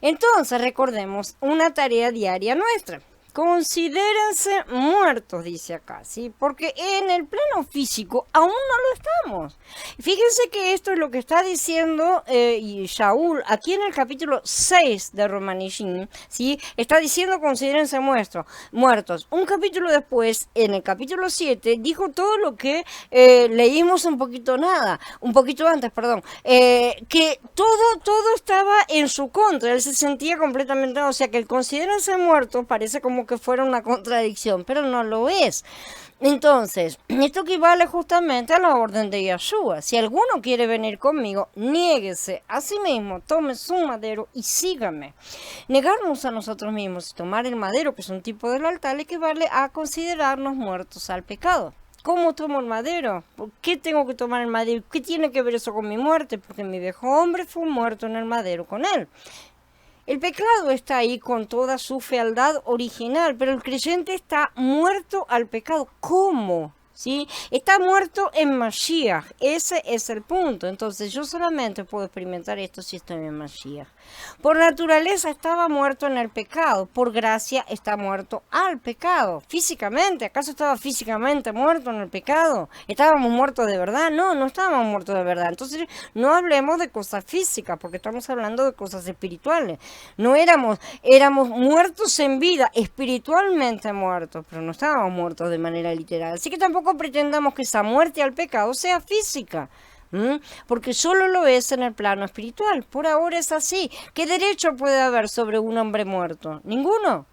Entonces recordemos una tarea diaria nuestra. Considérense muertos, dice acá, ¿sí? Porque en el plano físico aún no lo estamos. Fíjense que esto es lo que está diciendo Shaul aquí en el capítulo 6 de Romanishim, ¿sí? Está diciendo considérense muertos. Un capítulo después, en el capítulo 7, dijo todo lo que leímos un poquito antes, que todo estaba en su contra. Él se sentía completamente, o sea que el considérense muertos parece como que fuera una contradicción, pero no lo es. Entonces, esto equivale justamente a la orden de Yeshua. Si alguno quiere venir conmigo, niéguese a sí mismo, tome su madero y sígame. Negarnos a nosotros mismos y tomar el madero, que es un tipo del altar, equivale a considerarnos muertos al pecado. ¿Cómo tomo el madero? ¿Por qué tengo que tomar el madero? ¿Qué tiene que ver eso con mi muerte? Porque mi viejo hombre fue muerto en el madero con él. El pecado está ahí con toda su fealdad original, pero el creyente está muerto al pecado. ¿Cómo? ¿Sí? Está muerto en Mashiach. Ese es el punto. Entonces yo solamente puedo experimentar esto si estoy en Mashiach. Por naturaleza estaba muerto en el pecado. Por gracia está muerto al pecado. Físicamente. ¿Acaso estaba físicamente muerto en el pecado? ¿Estábamos muertos de verdad? No, no estábamos muertos de verdad. Entonces no hablemos de cosas físicas porque estamos hablando de cosas espirituales. No éramos muertos en vida, espiritualmente muertos, pero no estábamos muertos de manera literal. Así que tampoco pretendamos que esa muerte al pecado sea física. Porque solo lo es en el plano espiritual. Por ahora es así. ¿Qué derecho puede haber sobre un hombre muerto? Ninguno.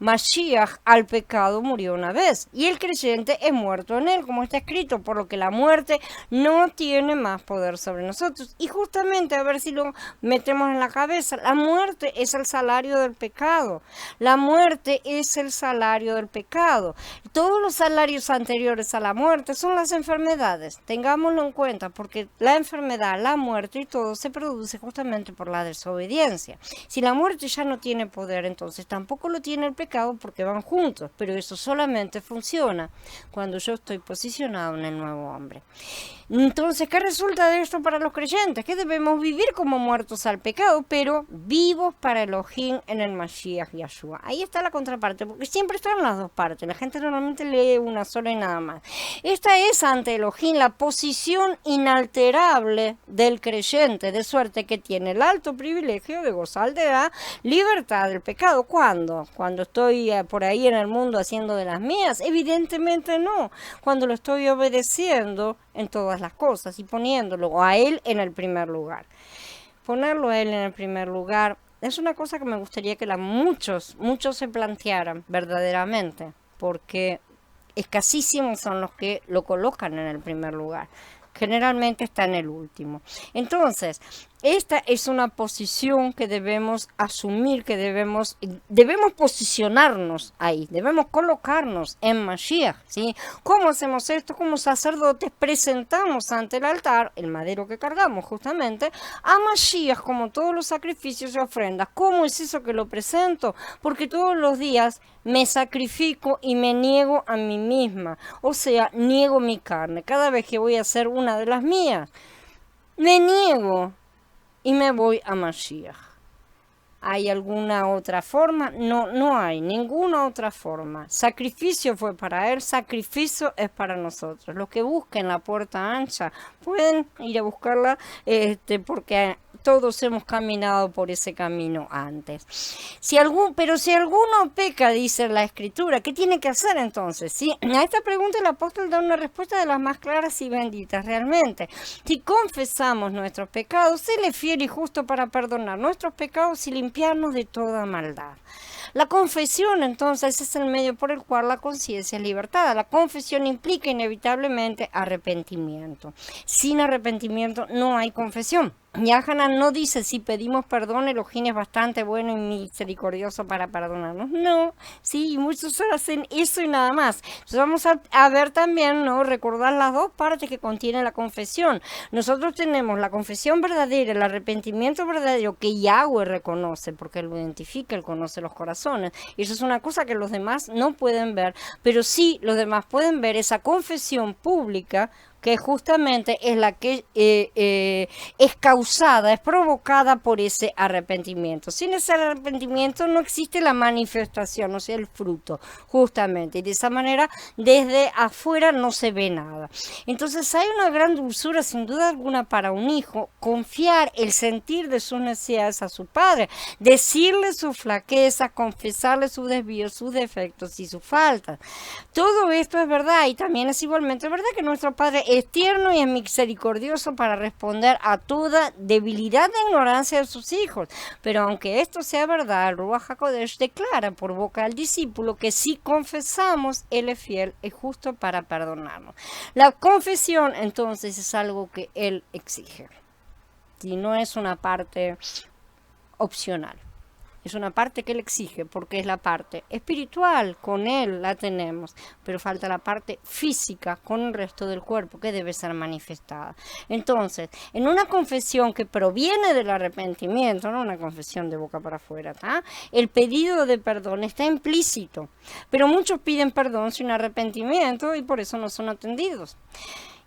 Mashiach al pecado murió una vez y el creyente es muerto en él, como está escrito, por lo que la muerte no tiene más poder sobre nosotros. Y justamente, a ver si lo metemos en la cabeza, la muerte es el salario del pecado. La muerte es el salario del pecado. Todos los salarios anteriores a la muerte son las enfermedades. Tengámoslo en cuenta, porque la enfermedad, la muerte y todo se produce justamente por la desobediencia. Si la muerte ya no tiene poder, entonces tampoco lo tiene el pecado, porque van juntos, pero eso solamente funciona cuando yo estoy posicionado en el nuevo hombre. Entonces, ¿qué resulta de esto para los creyentes? Que debemos vivir como muertos al pecado, pero vivos para Elohim en el Mashiach Yahshua. Ahí está la contraparte, porque siempre están las dos partes. La gente normalmente lee una sola y nada más. Esta es ante Elohim la posición inalterable del creyente, de suerte que tiene el alto privilegio de gozar de la libertad del pecado. ¿Cuándo? Cuando estoy por ahí en el mundo haciendo de las mías. Evidentemente no. Cuando lo estoy obedeciendo en todas las cosas y poniéndolo a él en el primer lugar. Ponerlo a él en el primer lugar es una cosa que me gustaría que muchos se plantearan verdaderamente, porque escasísimos son los que lo colocan en el primer lugar. Generalmente está en el último. Entonces, esta es una posición que debemos asumir, que debemos posicionarnos ahí, debemos colocarnos en Mashiach, ¿sí? ¿Cómo hacemos esto? Como sacerdotes presentamos ante el altar, el madero que cargamos justamente, a Mashiach como todos los sacrificios y ofrendas. ¿Cómo es eso que lo presento? Porque todos los días me sacrifico y me niego a mí misma, o sea, niego mi carne. Cada vez que voy a hacer una de las mías, me niego y me voy a Mashiach. ¿Hay alguna otra forma? No, no hay ninguna otra forma. Sacrificio fue para él, sacrificio es para nosotros. Los que busquen la puerta ancha pueden ir a buscarla, porque todos hemos caminado por ese camino antes. Pero si alguno peca, dice la Escritura, ¿qué tiene que hacer entonces? ¿Sí? A esta pregunta el apóstol da una respuesta de las más claras y benditas realmente. Si confesamos nuestros pecados, Él es fiel y justo para perdonar nuestros pecados y limpiarnos de toda maldad. La confesión, entonces, es el medio por el cual la conciencia es libertada. La confesión implica inevitablemente arrepentimiento. Sin arrepentimiento no hay confesión. Yahanan no dice si pedimos perdón, Elohim es bastante bueno y misericordioso para perdonarnos. No, sí, muchos hacen eso y nada más. Entonces vamos a ver también, ¿no? Recordar las dos partes que contiene la confesión. Nosotros tenemos la confesión verdadera, el arrepentimiento verdadero que Yahweh reconoce, porque Él lo identifica, Él conoce los corazones. Y eso es una cosa que los demás no pueden ver, pero sí los demás pueden ver esa confesión pública, que justamente es la que es causada, es provocada por ese arrepentimiento. Sin ese arrepentimiento no existe la manifestación, o sea, el fruto, justamente. Y de esa manera, desde afuera no se ve nada. Entonces hay una gran dulzura, sin duda alguna, para un hijo, confiar el sentir de sus necesidades a su padre, decirle sus flaquezas, confesarle sus desvíos, sus defectos y sus faltas. Todo esto es verdad y también es igualmente verdad que nuestro Padre es tierno y es misericordioso para responder a toda debilidad e ignorancia de sus hijos. Pero aunque esto sea verdad, el Ruach HaKodesh declara por boca del discípulo que si confesamos, Él es fiel y justo para perdonarnos. La confesión, entonces, es algo que Él exige. Y no es una parte opcional. Es una parte que Él exige porque es la parte espiritual, con Él la tenemos, pero falta la parte física con el resto del cuerpo que debe ser manifestada. Entonces, en una confesión que proviene del arrepentimiento, no una confesión de boca para afuera, ¿tá? El pedido de perdón está implícito, pero muchos piden perdón sin arrepentimiento y por eso no son atendidos.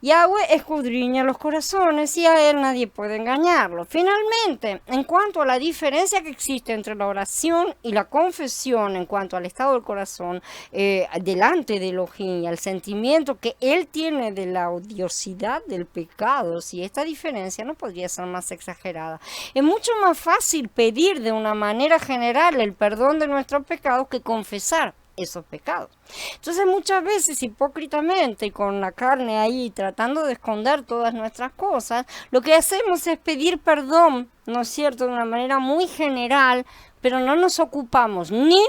Yahweh escudriña los corazones y a Él nadie puede engañarlo. Finalmente, en cuanto a la diferencia que existe entre la oración y la confesión, en cuanto al estado del corazón delante de Elohim y al sentimiento que Él tiene de la odiosidad del pecado, si esta diferencia no podría ser más exagerada. Es mucho más fácil pedir de una manera general el perdón de nuestros pecados que confesar esos pecados. Entonces muchas veces hipócritamente y con la carne ahí tratando de esconder todas nuestras cosas, lo que hacemos es pedir perdón, ¿no es cierto?, de una manera muy general, pero no nos ocupamos ni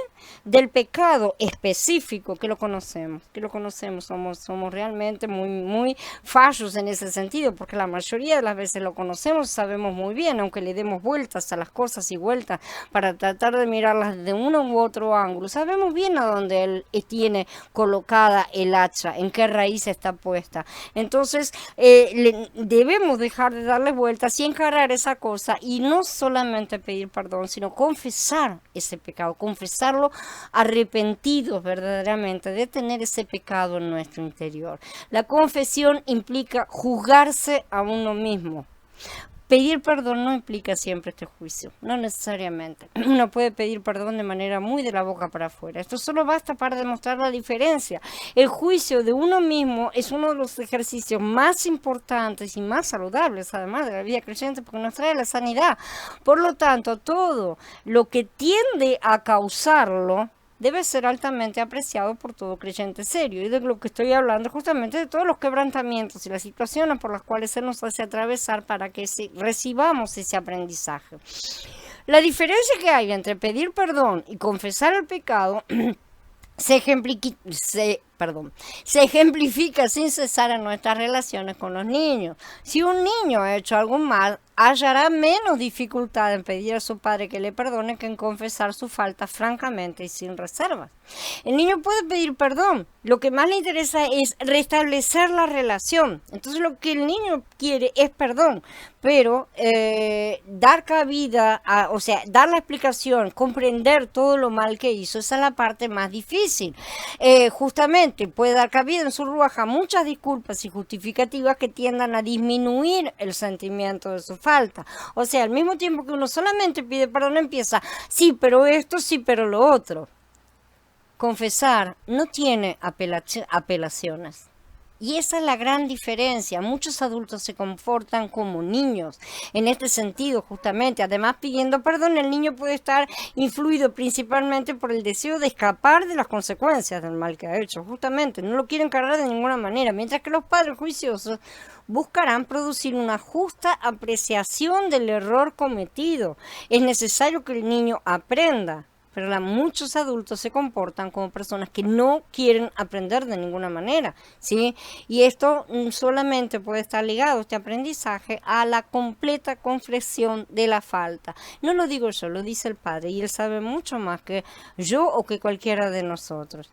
del pecado específico que lo conocemos, somos realmente muy fallos en ese sentido, porque la mayoría de las veces lo conocemos, sabemos muy bien, aunque le demos vueltas a las cosas y vueltas para tratar de mirarlas de uno u otro ángulo, sabemos bien a dónde Él tiene colocada el hacha, en qué raíz está puesta. Entonces debemos dejar de darle vueltas y encarar esa cosa y no solamente pedir perdón, sino confesar ese pecado, confesarlo arrepentidos verdaderamente de tener ese pecado en nuestro interior. La confesión implica juzgarse a uno mismo. Pedir perdón no implica siempre este juicio, no necesariamente. Uno puede pedir perdón de manera muy de la boca para afuera. Esto solo basta para demostrar la diferencia. El juicio de uno mismo es uno de los ejercicios más importantes y más saludables, además de la vida creyente, porque nos trae la sanidad. Por lo tanto, todo lo que tiende a causarlo debe ser altamente apreciado por todo creyente serio. Y de lo que estoy hablando justamente de todos los quebrantamientos y las situaciones por las cuales se nos hace atravesar para que recibamos ese aprendizaje. La diferencia que hay entre pedir perdón y confesar el pecado se ejemplifica sin cesar en nuestras relaciones con los niños. Si un niño ha hecho algo mal, hallará menos dificultad en pedir a su padre que le perdone que en confesar su falta francamente y sin reservas. El niño puede pedir perdón, lo que más le interesa es restablecer la relación. Entonces lo que el niño quiere es perdón, pero dar cabida, dar la explicación, comprender todo lo mal que hizo, esa es la parte más difícil. Justamente puede dar cabida en su ruaj a muchas disculpas y justificativas que tiendan a disminuir el sentimiento de su falta. O sea, al mismo tiempo que uno solamente pide perdón, empieza, sí, pero esto, sí, pero lo otro. Confesar no tiene apelaciones. Y esa es la gran diferencia. Muchos adultos se comportan como niños en este sentido, justamente. Además, pidiendo perdón, el niño puede estar influido principalmente por el deseo de escapar de las consecuencias del mal que ha hecho. Justamente, no lo quiere encarar de ninguna manera. Mientras que los padres juiciosos buscarán producir una justa apreciación del error cometido. Es necesario que el niño aprenda. Pero muchos adultos se comportan como personas que no quieren aprender de ninguna manera, ¿sí? Y esto solamente puede estar ligado, este aprendizaje, a la completa confesión de la falta. No lo digo yo, lo dice el Padre, y Él sabe mucho más que yo o que cualquiera de nosotros.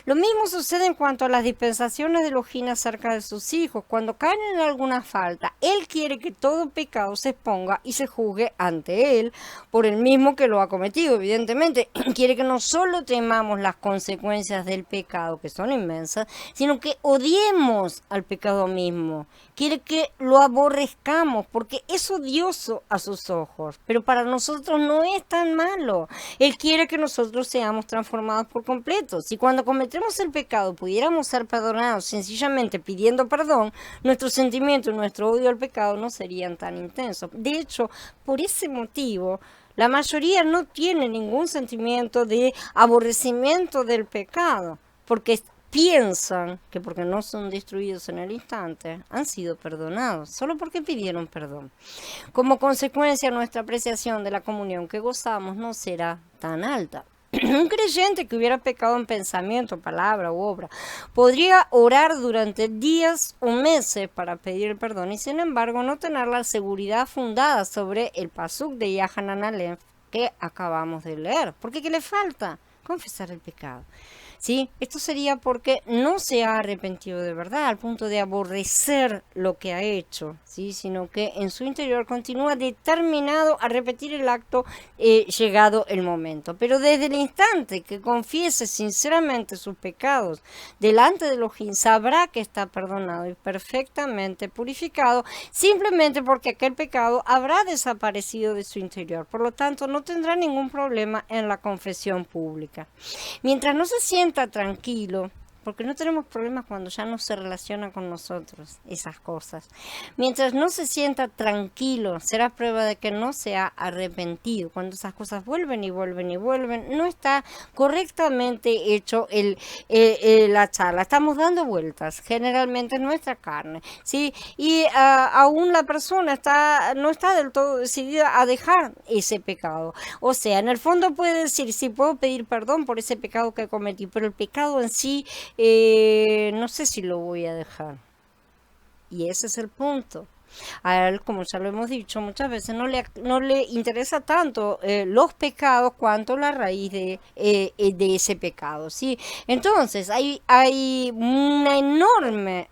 Lo mismo sucede en cuanto a las dispensaciones de Elohim acerca de sus hijos. Cuando caen en alguna falta, Él quiere que todo pecado se exponga y se juzgue ante Él por el mismo que lo ha cometido, evidentemente. Quiere que no solo temamos las consecuencias del pecado, que son inmensas, sino que odiemos al pecado mismo. Quiere que lo aborrezcamos, porque es odioso a sus ojos, pero para nosotros no es tan malo. Él quiere que nosotros seamos transformados por completo. Si cuando cometemos el pecado pudiéramos ser perdonados sencillamente pidiendo perdón, nuestro sentimiento y nuestro odio al pecado no serían tan intensos. De hecho, por ese motivo, la mayoría no tiene ningún sentimiento de aborrecimiento del pecado, porque piensan que porque no son destruidos en el instante, han sido perdonados, solo porque pidieron perdón. Como consecuencia, nuestra apreciación de la comunión que gozamos no será tan alta. Un creyente que hubiera pecado en pensamiento, palabra u obra podría orar durante días o meses para pedir perdón y sin embargo no tener la seguridad fundada sobre el pasuk de Yahanan Aleph que acabamos de leer. Porque ¿qué le falta? Confesar el pecado. ¿Sí? Esto sería porque no se ha arrepentido de verdad al punto de aborrecer lo que ha hecho, ¿sí? Sino que en su interior continúa determinado a repetir el acto llegado el momento. Pero desde el instante que confiese sinceramente sus pecados delante de Elohim, sabrá que está perdonado y perfectamente purificado, simplemente porque aquel pecado habrá desaparecido de su interior. Por lo tanto, no tendrá ningún problema en la confesión pública. Mientras no se sienta tranquilo, porque no tenemos problemas cuando ya no se relaciona con nosotros esas cosas. Mientras no se sienta tranquilo, será prueba de que no se ha arrepentido. Cuando esas cosas vuelven y vuelven y vuelven, no está correctamente hecho la charla. Estamos dando vueltas, generalmente en nuestra carne, ¿sí? Y aún la persona no está del todo decidida a dejar ese pecado. O sea, en el fondo puede decir, sí, puedo pedir perdón por ese pecado que cometí, pero el pecado en sí no sé si lo voy a dejar. Y ese es el punto. A él, como ya lo hemos dicho muchas veces, no le interesa tanto los pecados cuanto la raíz de ese pecado, ¿sí? Entonces, hay una enorme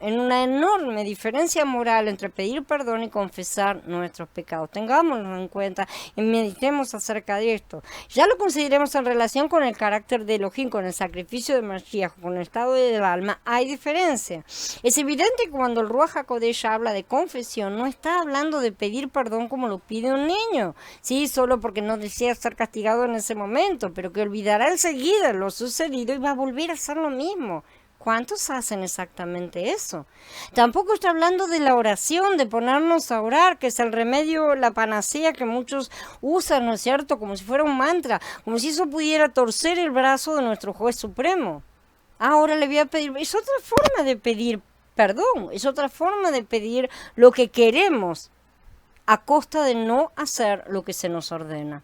diferencia moral entre pedir perdón y confesar nuestros pecados. Tengámoslo en cuenta y meditemos acerca de esto. Ya lo consideremos en relación con el carácter de Elohim, con el sacrificio de Mashiach, con el estado del alma, hay diferencia. Es evidente que cuando el Ruach HaKodesh habla de confesión, no está hablando de pedir perdón como lo pide un niño, sí, solo porque no desea ser castigado en ese momento, pero que olvidará enseguida lo sucedido y va a volver a hacer lo mismo. ¿Cuántos hacen exactamente eso? Tampoco está hablando de la oración, de ponernos a orar, que es el remedio, la panacea que muchos usan, ¿no es cierto? Como si fuera un mantra, como si eso pudiera torcer el brazo de nuestro juez supremo. Ahora le voy a pedir, es otra forma de pedir perdón, es otra forma de pedir lo que queremos a costa de no hacer lo que se nos ordena.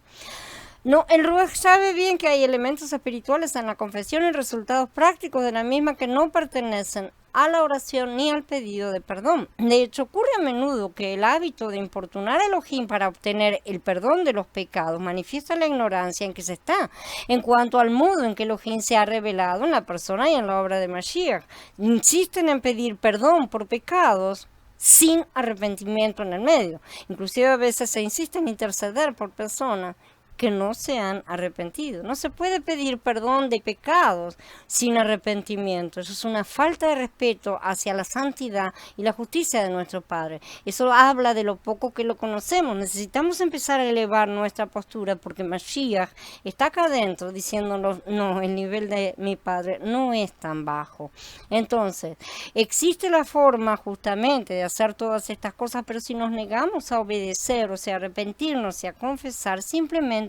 No, el Ruach sabe bien que hay elementos espirituales en la confesión y resultados prácticos de la misma que no pertenecen a la oración ni al pedido de perdón. De hecho, ocurre a menudo que el hábito de importunar a Elohim para obtener el perdón de los pecados manifiesta la ignorancia en que se está en cuanto al modo en que Elohim se ha revelado en la persona y en la obra de Mashiach. Insisten en pedir perdón por pecados sin arrepentimiento en el medio. Inclusive a veces se insiste en interceder por personas que no se han arrepentido. No se puede pedir perdón de pecados sin arrepentimiento. Eso es una falta de respeto hacia la santidad y la justicia de nuestro Padre. Eso habla de lo poco que lo conocemos. Necesitamos empezar a elevar nuestra postura porque Mashiach está acá adentro diciéndonos, no, el nivel de mi Padre no es tan bajo. Entonces, existe la forma justamente de hacer todas estas cosas, pero si nos negamos a obedecer, o sea, a arrepentirnos y a confesar, simplemente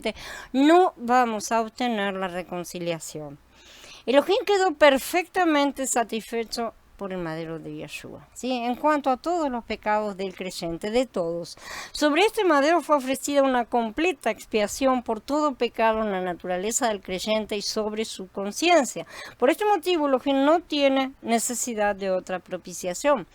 no vamos a obtener la reconciliación. Elohim quedó perfectamente satisfecho por el madero de Yeshua, ¿sí? En cuanto a todos los pecados del creyente, de todos. Sobre este madero fue ofrecida una completa expiación por todo pecado en la naturaleza del creyente y sobre su conciencia. Por este motivo, Elohim no tiene necesidad de otra propiciación.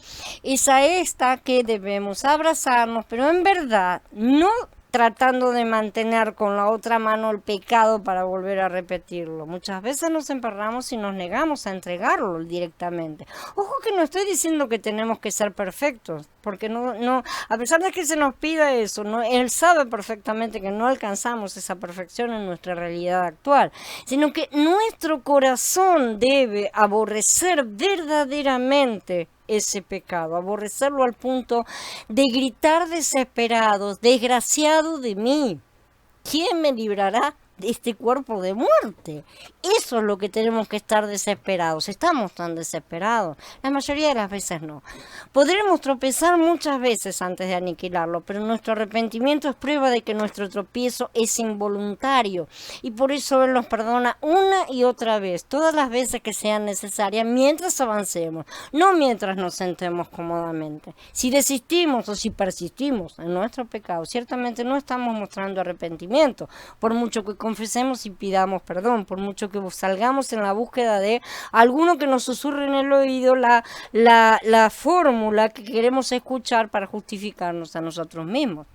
Es a esta que debemos abrazarnos, pero en verdad no tratando de mantener con la otra mano el pecado para volver a repetirlo. Muchas veces nos emperramos y nos negamos a entregarlo directamente. Ojo que no estoy diciendo que tenemos que ser perfectos, porque no, a pesar de que se nos pida eso, Él sabe perfectamente que no alcanzamos esa perfección en nuestra realidad actual, sino que nuestro corazón debe aborrecer verdaderamente ese pecado, aborrecerlo al punto de gritar desesperados, desgraciado de mí, ¿quién me librará de este cuerpo de muerte? Eso es lo que tenemos que estar desesperados. Estamos tan desesperados. La mayoría de las veces no. Podremos tropezar muchas veces antes de aniquilarlo, pero nuestro arrepentimiento es prueba de que nuestro tropiezo es involuntario y por eso Él nos perdona una y otra vez, todas las veces que sean necesarias, mientras avancemos, no mientras nos sentemos cómodamente. Si desistimos o si persistimos en nuestro pecado, ciertamente no estamos mostrando arrepentimiento, por mucho que confesemos y pidamos perdón, por mucho que salgamos en la búsqueda de alguno que nos susurre en el oído la fórmula que queremos escuchar para justificarnos a nosotros mismos.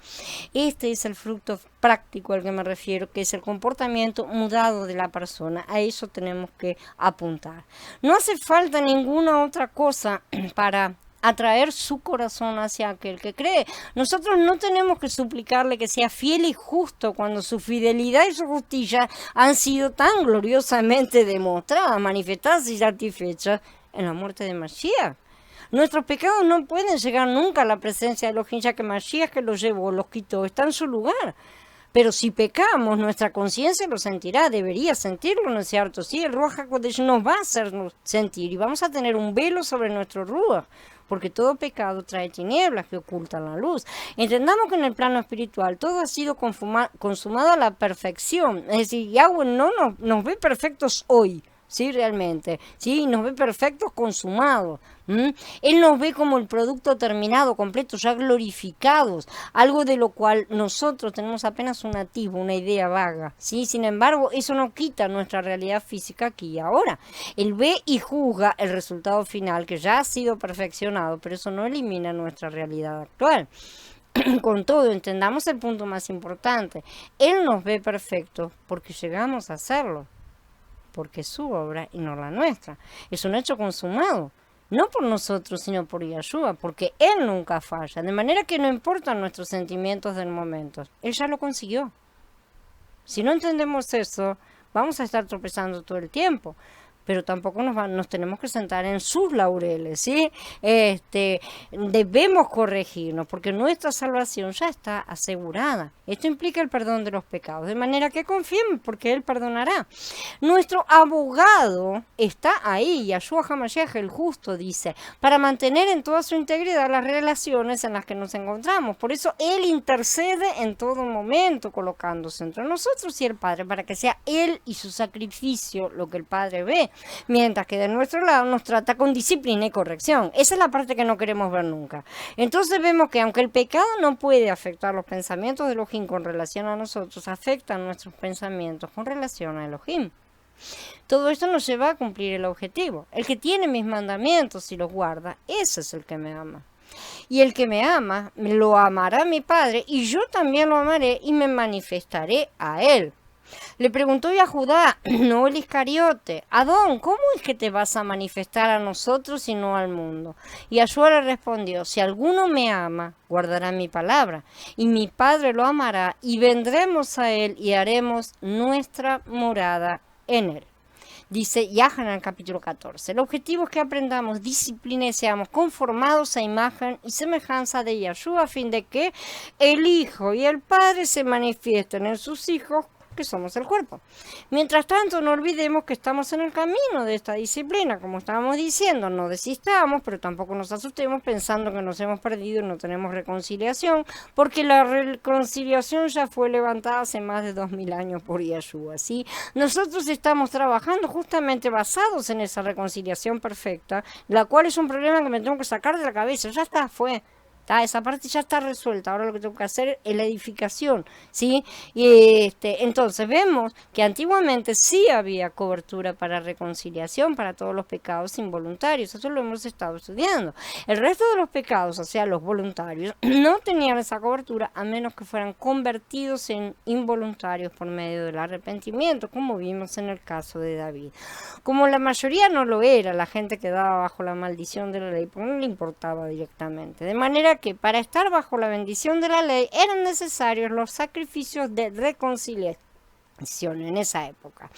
Este es el fruto práctico al que me refiero, que es el comportamiento mudado de la persona. A eso tenemos que apuntar. No hace falta ninguna otra cosa para atraer su corazón hacia aquel que cree. Nosotros no tenemos que suplicarle que sea fiel y justo cuando su fidelidad y su justicia han sido tan gloriosamente demostradas, manifestadas y satisfechas en la muerte de Mashiach. Nuestros pecados no pueden llegar nunca a la presencia de Elohim, ya que Mashiach, que los llevó, los quitó, está en su lugar. Pero si pecamos, nuestra conciencia lo sentirá, debería sentirlo, ¿no es cierto? Sí, el Ruach HaKodesh nos va a hacernos sentir y vamos a tener un velo sobre nuestro Ruach, porque todo pecado trae tinieblas que ocultan la luz. Entendamos que en el plano espiritual todo ha sido consumado a la perfección, es decir, Yahweh no nos ve perfectos hoy, sí, realmente, sí, nos ve perfectos consumados. Él nos ve como el producto terminado, completo, ya glorificados, algo de lo cual nosotros tenemos apenas un atisbo, una idea vaga, ¿sí? Sin embargo, eso no quita nuestra realidad física aquí y ahora. Él ve y juzga el resultado final, que ya ha sido perfeccionado, pero eso no elimina nuestra realidad actual. Con todo, entendamos el punto más importante. Él nos ve perfectos porque llegamos a hacerlo, porque es su obra y no la nuestra. Es un hecho consumado. No por nosotros, sino por Yahshua, porque Él nunca falla. De manera que no importan nuestros sentimientos del momento. Él ya lo consiguió. Si no entendemos eso, vamos a estar tropezando todo el tiempo. Pero tampoco nos tenemos que sentar en sus laureles, ¿sí? Debemos corregirnos, porque nuestra salvación ya está asegurada. Esto implica el perdón de los pecados, de manera que confiemos, porque Él perdonará. Nuestro abogado está ahí, Yahshua HaMashiach, el justo, dice, para mantener en toda su integridad las relaciones en las que nos encontramos. Por eso Él intercede en todo momento, colocándose entre nosotros y el Padre, para que sea Él y su sacrificio lo que el Padre ve. Mientras que de nuestro lado nos trata con disciplina y corrección. Esa es la parte que no queremos ver nunca. Entonces vemos que aunque el pecado no puede afectar los pensamientos de Elohim con relación a nosotros, afectan nuestros pensamientos con relación a Elohim. Todo esto nos lleva a cumplir el objetivo. El que tiene mis mandamientos y los guarda, ese es el que me ama. Y el que me ama, lo amará mi Padre, y yo también lo amaré y me manifestaré a él. Le preguntó a Judá, no el Iscariote, Adón, ¿cómo es que te vas a manifestar a nosotros y no al mundo? Y Yahshua le respondió, si alguno me ama, guardará mi palabra, y mi Padre lo amará, y vendremos a él y haremos nuestra morada en él. Dice Yahán en el capítulo 14. El objetivo es que aprendamos disciplina y seamos conformados a imagen y semejanza de Yahshua, a fin de que el Hijo y el Padre se manifiesten en sus hijos, que somos el cuerpo. Mientras tanto, no olvidemos que estamos en el camino de esta disciplina, como estábamos diciendo, no desistamos, pero tampoco nos asustemos pensando que nos hemos perdido y no tenemos reconciliación, porque la reconciliación ya fue levantada hace más de 2000 años por Yahshua, ¿sí? Nosotros estamos trabajando justamente basados en esa reconciliación perfecta, la cual es un problema que me tengo que sacar de la cabeza, ya está, fue. Esa parte ya está resuelta, ahora lo que tengo que hacer es la edificación, ¿sí? Y entonces vemos que antiguamente sí había cobertura para reconciliación para todos los pecados involuntarios, eso lo hemos estado estudiando. El resto de los pecados, o sea, los voluntarios, no tenían esa cobertura a menos que fueran convertidos en involuntarios por medio del arrepentimiento, como vimos en el caso de David. Como la mayoría no lo era, la gente quedaba bajo la maldición de la ley, porque no le importaba directamente, de manera que para estar bajo la bendición de la ley eran necesarios los sacrificios de reconciliación en esa época.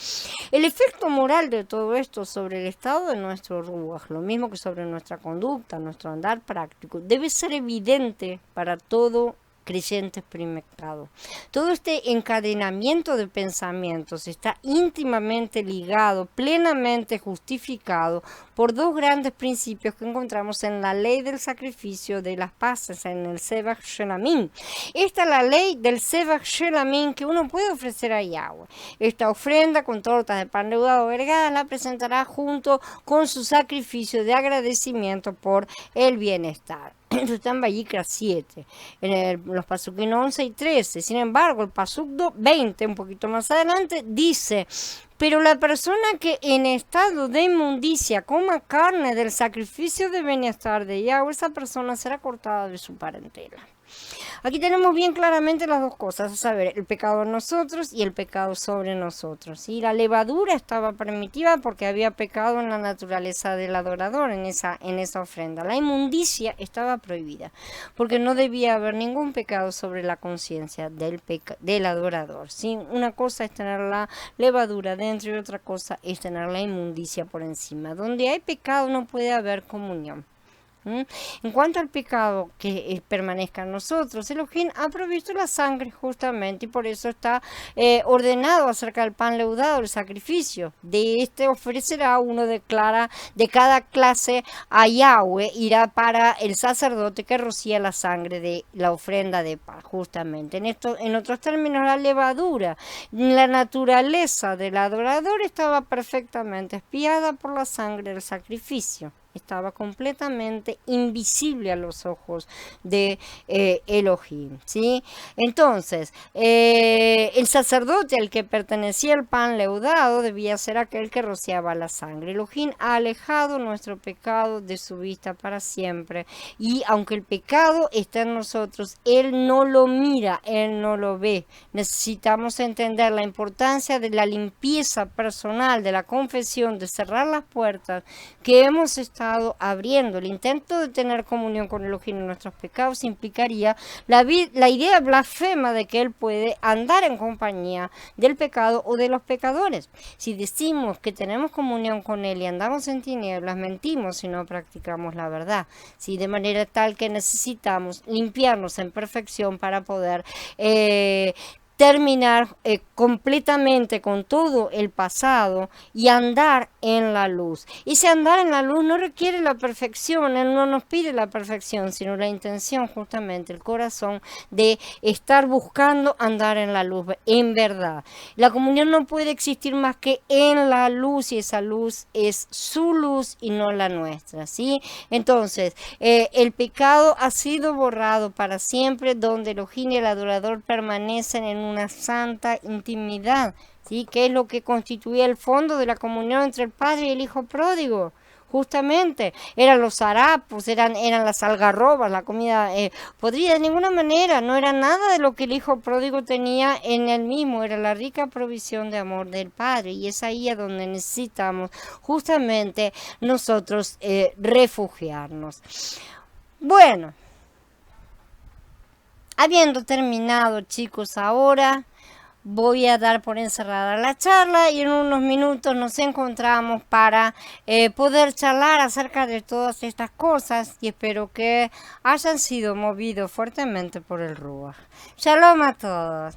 El efecto moral de todo esto sobre el estado de nuestro ruach, lo mismo que sobre nuestra conducta, nuestro andar práctico, debe ser evidente para todo creyente experimentado. Todo este encadenamiento de pensamientos está íntimamente ligado, plenamente justificado por dos grandes principios que encontramos en la ley del sacrificio de las paces, en el Sebach Shelamim. Esta es la ley del Sebach Shelamim que uno puede ofrecer a Yahweh. Esta ofrenda con tortas de pan leudado vergada la presentará junto con su sacrificio de agradecimiento por el bienestar. Esto está en Vayikra 7, los Pasukim 11 y 13. Sin embargo, el Pasuk 20, un poquito más adelante, dice: pero la persona que en estado de inmundicia coma carne del sacrificio de bienestar de Yahweh, esa persona será cortada de su parentela. Aquí tenemos bien claramente las dos cosas, a saber, el pecado en nosotros y el pecado sobre nosotros. Y la levadura estaba permitida porque había pecado en la naturaleza del adorador en esa ofrenda. La inmundicia estaba prohibida porque no debía haber ningún pecado sobre la conciencia del adorador. ¿Sí? Una cosa es tener la levadura dentro y otra cosa es tener la inmundicia por encima. Donde hay pecado no puede haber comunión. En cuanto al pecado que permanezca en nosotros, Elohim ha provisto la sangre justamente y por eso está ordenado acerca del pan leudado, el sacrificio. De este ofrecerá uno de cada clase a Yahweh, irá para el sacerdote que rocía la sangre de la ofrenda de paz, justamente. En otros términos, la levadura, la naturaleza del adorador estaba perfectamente espiada por la sangre del sacrificio. Estaba completamente invisible a los ojos de Elohim, ¿sí? Entonces, el sacerdote al que pertenecía el pan leudado debía ser aquel que rociaba la sangre. Elohim ha alejado nuestro pecado de su vista para siempre, y aunque el pecado está en nosotros, Él no lo mira, Él no lo ve. Necesitamos entender la importancia de la limpieza personal, de la confesión, de cerrar las puertas que hemos estado abriendo. El intento de tener comunión con Elohim en nuestros pecados implicaría la idea blasfema de que Él puede andar en compañía del pecado o de los pecadores. Si decimos que tenemos comunión con Él y andamos en tinieblas, mentimos si no practicamos la verdad. ¿Sí? De manera tal que necesitamos limpiarnos en perfección para poder terminar completamente con todo el pasado y andar en la luz. Y si andar en la luz no requiere la perfección, Él no nos pide la perfección, sino la intención, justamente, el corazón de estar buscando andar en la luz, en verdad. La comunión no puede existir más que en la luz, y esa luz es su luz y no la nuestra, ¿sí? Entonces, el pecado ha sido borrado para siempre, donde Elohim y el adorador permanecen en una santa intimidad, ¿sí? Que es lo que constituía el fondo de la comunión entre el Padre y el Hijo pródigo. Justamente, eran los harapos, eran las algarrobas, la comida podrida, de ninguna manera, no era nada de lo que el Hijo pródigo tenía en él mismo, era la rica provisión de amor del Padre, y es ahí a donde necesitamos justamente nosotros refugiarnos. Bueno, habiendo terminado, chicos, ahora voy a dar por encerrada la charla y en unos minutos nos encontramos para poder charlar acerca de todas estas cosas, y espero que hayan sido movidos fuertemente por el Ruach. Shalom a todos.